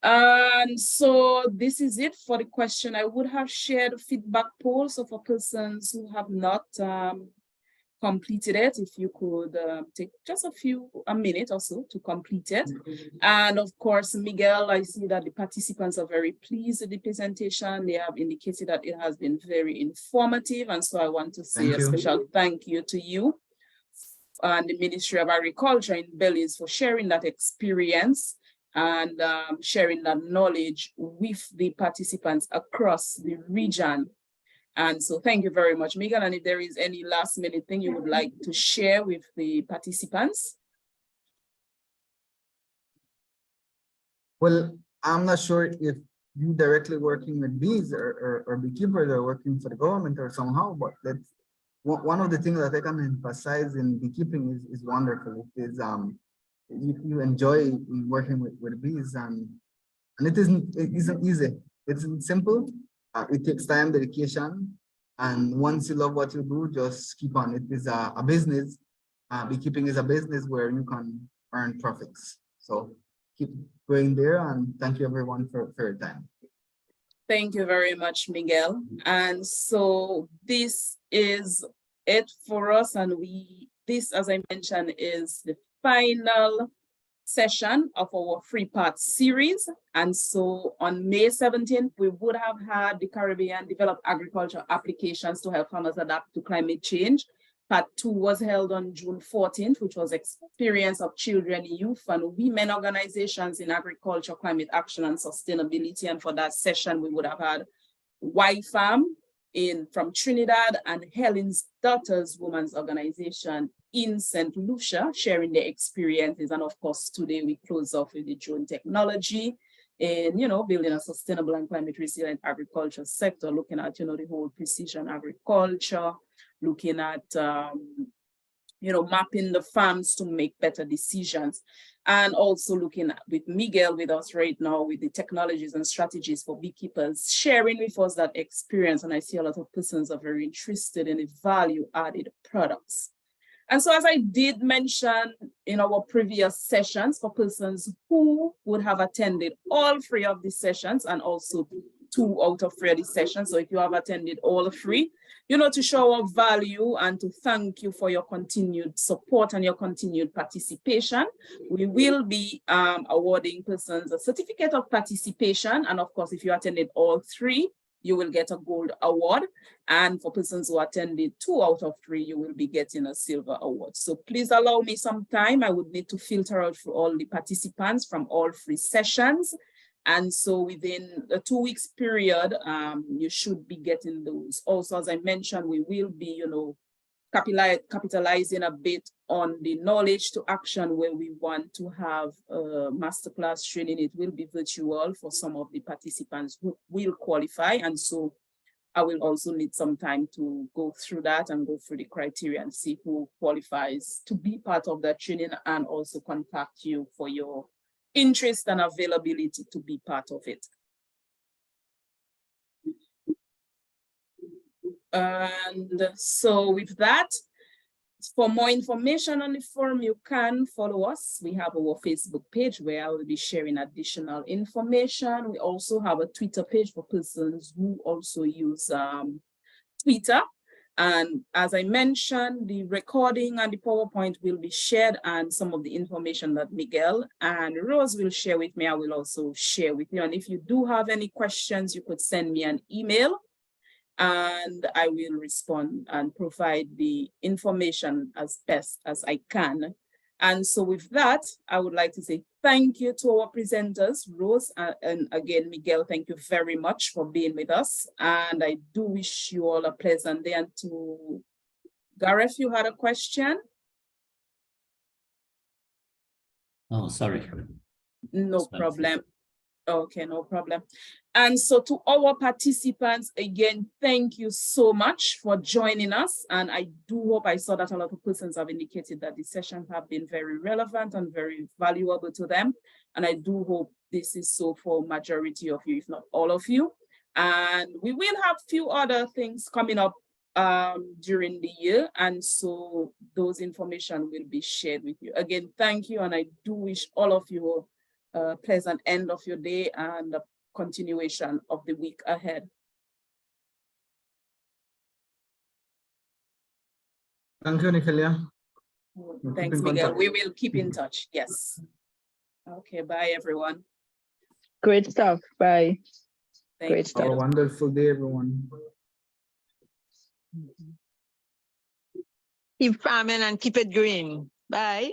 And so this is it for the question. I would have shared a feedback poll. So for persons who have not completed it, if you could take just a minute or so to complete it. And of course, Miguel, I see that the participants are very pleased with the presentation. They have indicated that it has been very informative. And so I want to say a special thank you to you and the Ministry of Agriculture in Belize for sharing that experience and sharing that knowledge with the participants across the region. And so thank you very much, Miguel. And if there is any last minute thing you would like to share with the participants. Well, I'm not sure if you directly working with bees or beekeepers or working for the government or somehow, but that's one of the things that I can emphasize in beekeeping is wonderful. It is you enjoy working with bees, and it isn't easy. It's simple. It takes time, dedication, and once you love what you do, just keep on. It is a business. Beekeeping is a business where you can earn profits. So keep going there, and thank you everyone for your time. Thank you very much, Miguel. And so this is it for us, and this, as I mentioned, is the final session of our 3-part series. And so on May 17th, we would have had the Caribbean develop agriculture applications to help farmers adapt to climate change. Part 2 was held on June 14th, which was experience of children, youth, and women organizations in agriculture, climate action, and sustainability. And for that session, we would have had YFAM from Trinidad and Helen's Daughters Women's Organization in St. Lucia, sharing their experiences. And of course, today we close off with the drone technology and, building a sustainable and climate resilient agriculture sector, looking at, the whole precision agriculture, looking at, mapping the farms to make better decisions, and also looking at, with Miguel with us right now, with the technologies and strategies for beekeepers, sharing with us that experience. And I see a lot of persons are very interested in the value added products. And so, as I did mention in our previous sessions, for persons who would have attended all 3 of these sessions and also 2 out of 3 of these sessions. So if you have attended all 3, to show our value and to thank you for your continued support and your continued participation, we will be awarding persons a certificate of participation. And of course, if you attended all 3, you will get a gold award. And for persons who attended 2 out of 3, you will be getting a silver award. So please allow me some time. I would need to filter out for all the participants from all 3 sessions. And so within a 2 weeks period, you should be getting those. Also, as I mentioned, we will be, capitalizing a bit on the knowledge to action where we want to have a masterclass training. It will be virtual for some of the participants who will qualify. And so I will also need some time to go through that and go through the criteria and see who qualifies to be part of that training, and also contact you for your interest and availability to be part of it. And so with that, for more information on the forum, you can follow us. We have our Facebook page where I will be sharing additional information. We also have a Twitter page for persons who also use Twitter. And as I mentioned, the recording and the PowerPoint will be shared, and some of the information that Miguel and Rose will share with me, I will also share with you. And if you do have any questions, you could send me an email, and I will respond and provide the information as best as I can. And so with that, I would like to say thank you to our presenters, Rose, and again, Miguel, thank you very much for being with us. And I do wish you all a pleasant day. And to Gareth, you had a question? Oh, sorry. No problem. Okay, no problem. And so to our participants, again, thank you so much for joining us. And I do hope, I saw that a lot of persons have indicated that the sessions have been very relevant and very valuable to them. And I do hope this is so for majority of you, if not all of you. And we will have a few other things coming up during the year. And so those information will be shared with you. Again, thank you. And I do wish all of you a pleasant end of your day and a continuation of the week ahead. Thank you, Nicolia. Thanks, Miguel. We will keep in touch. Yes. Okay, bye, everyone. Great stuff. Bye. Thank Great you. stuff. Have a wonderful day, everyone. Keep farming and keep it green. Bye.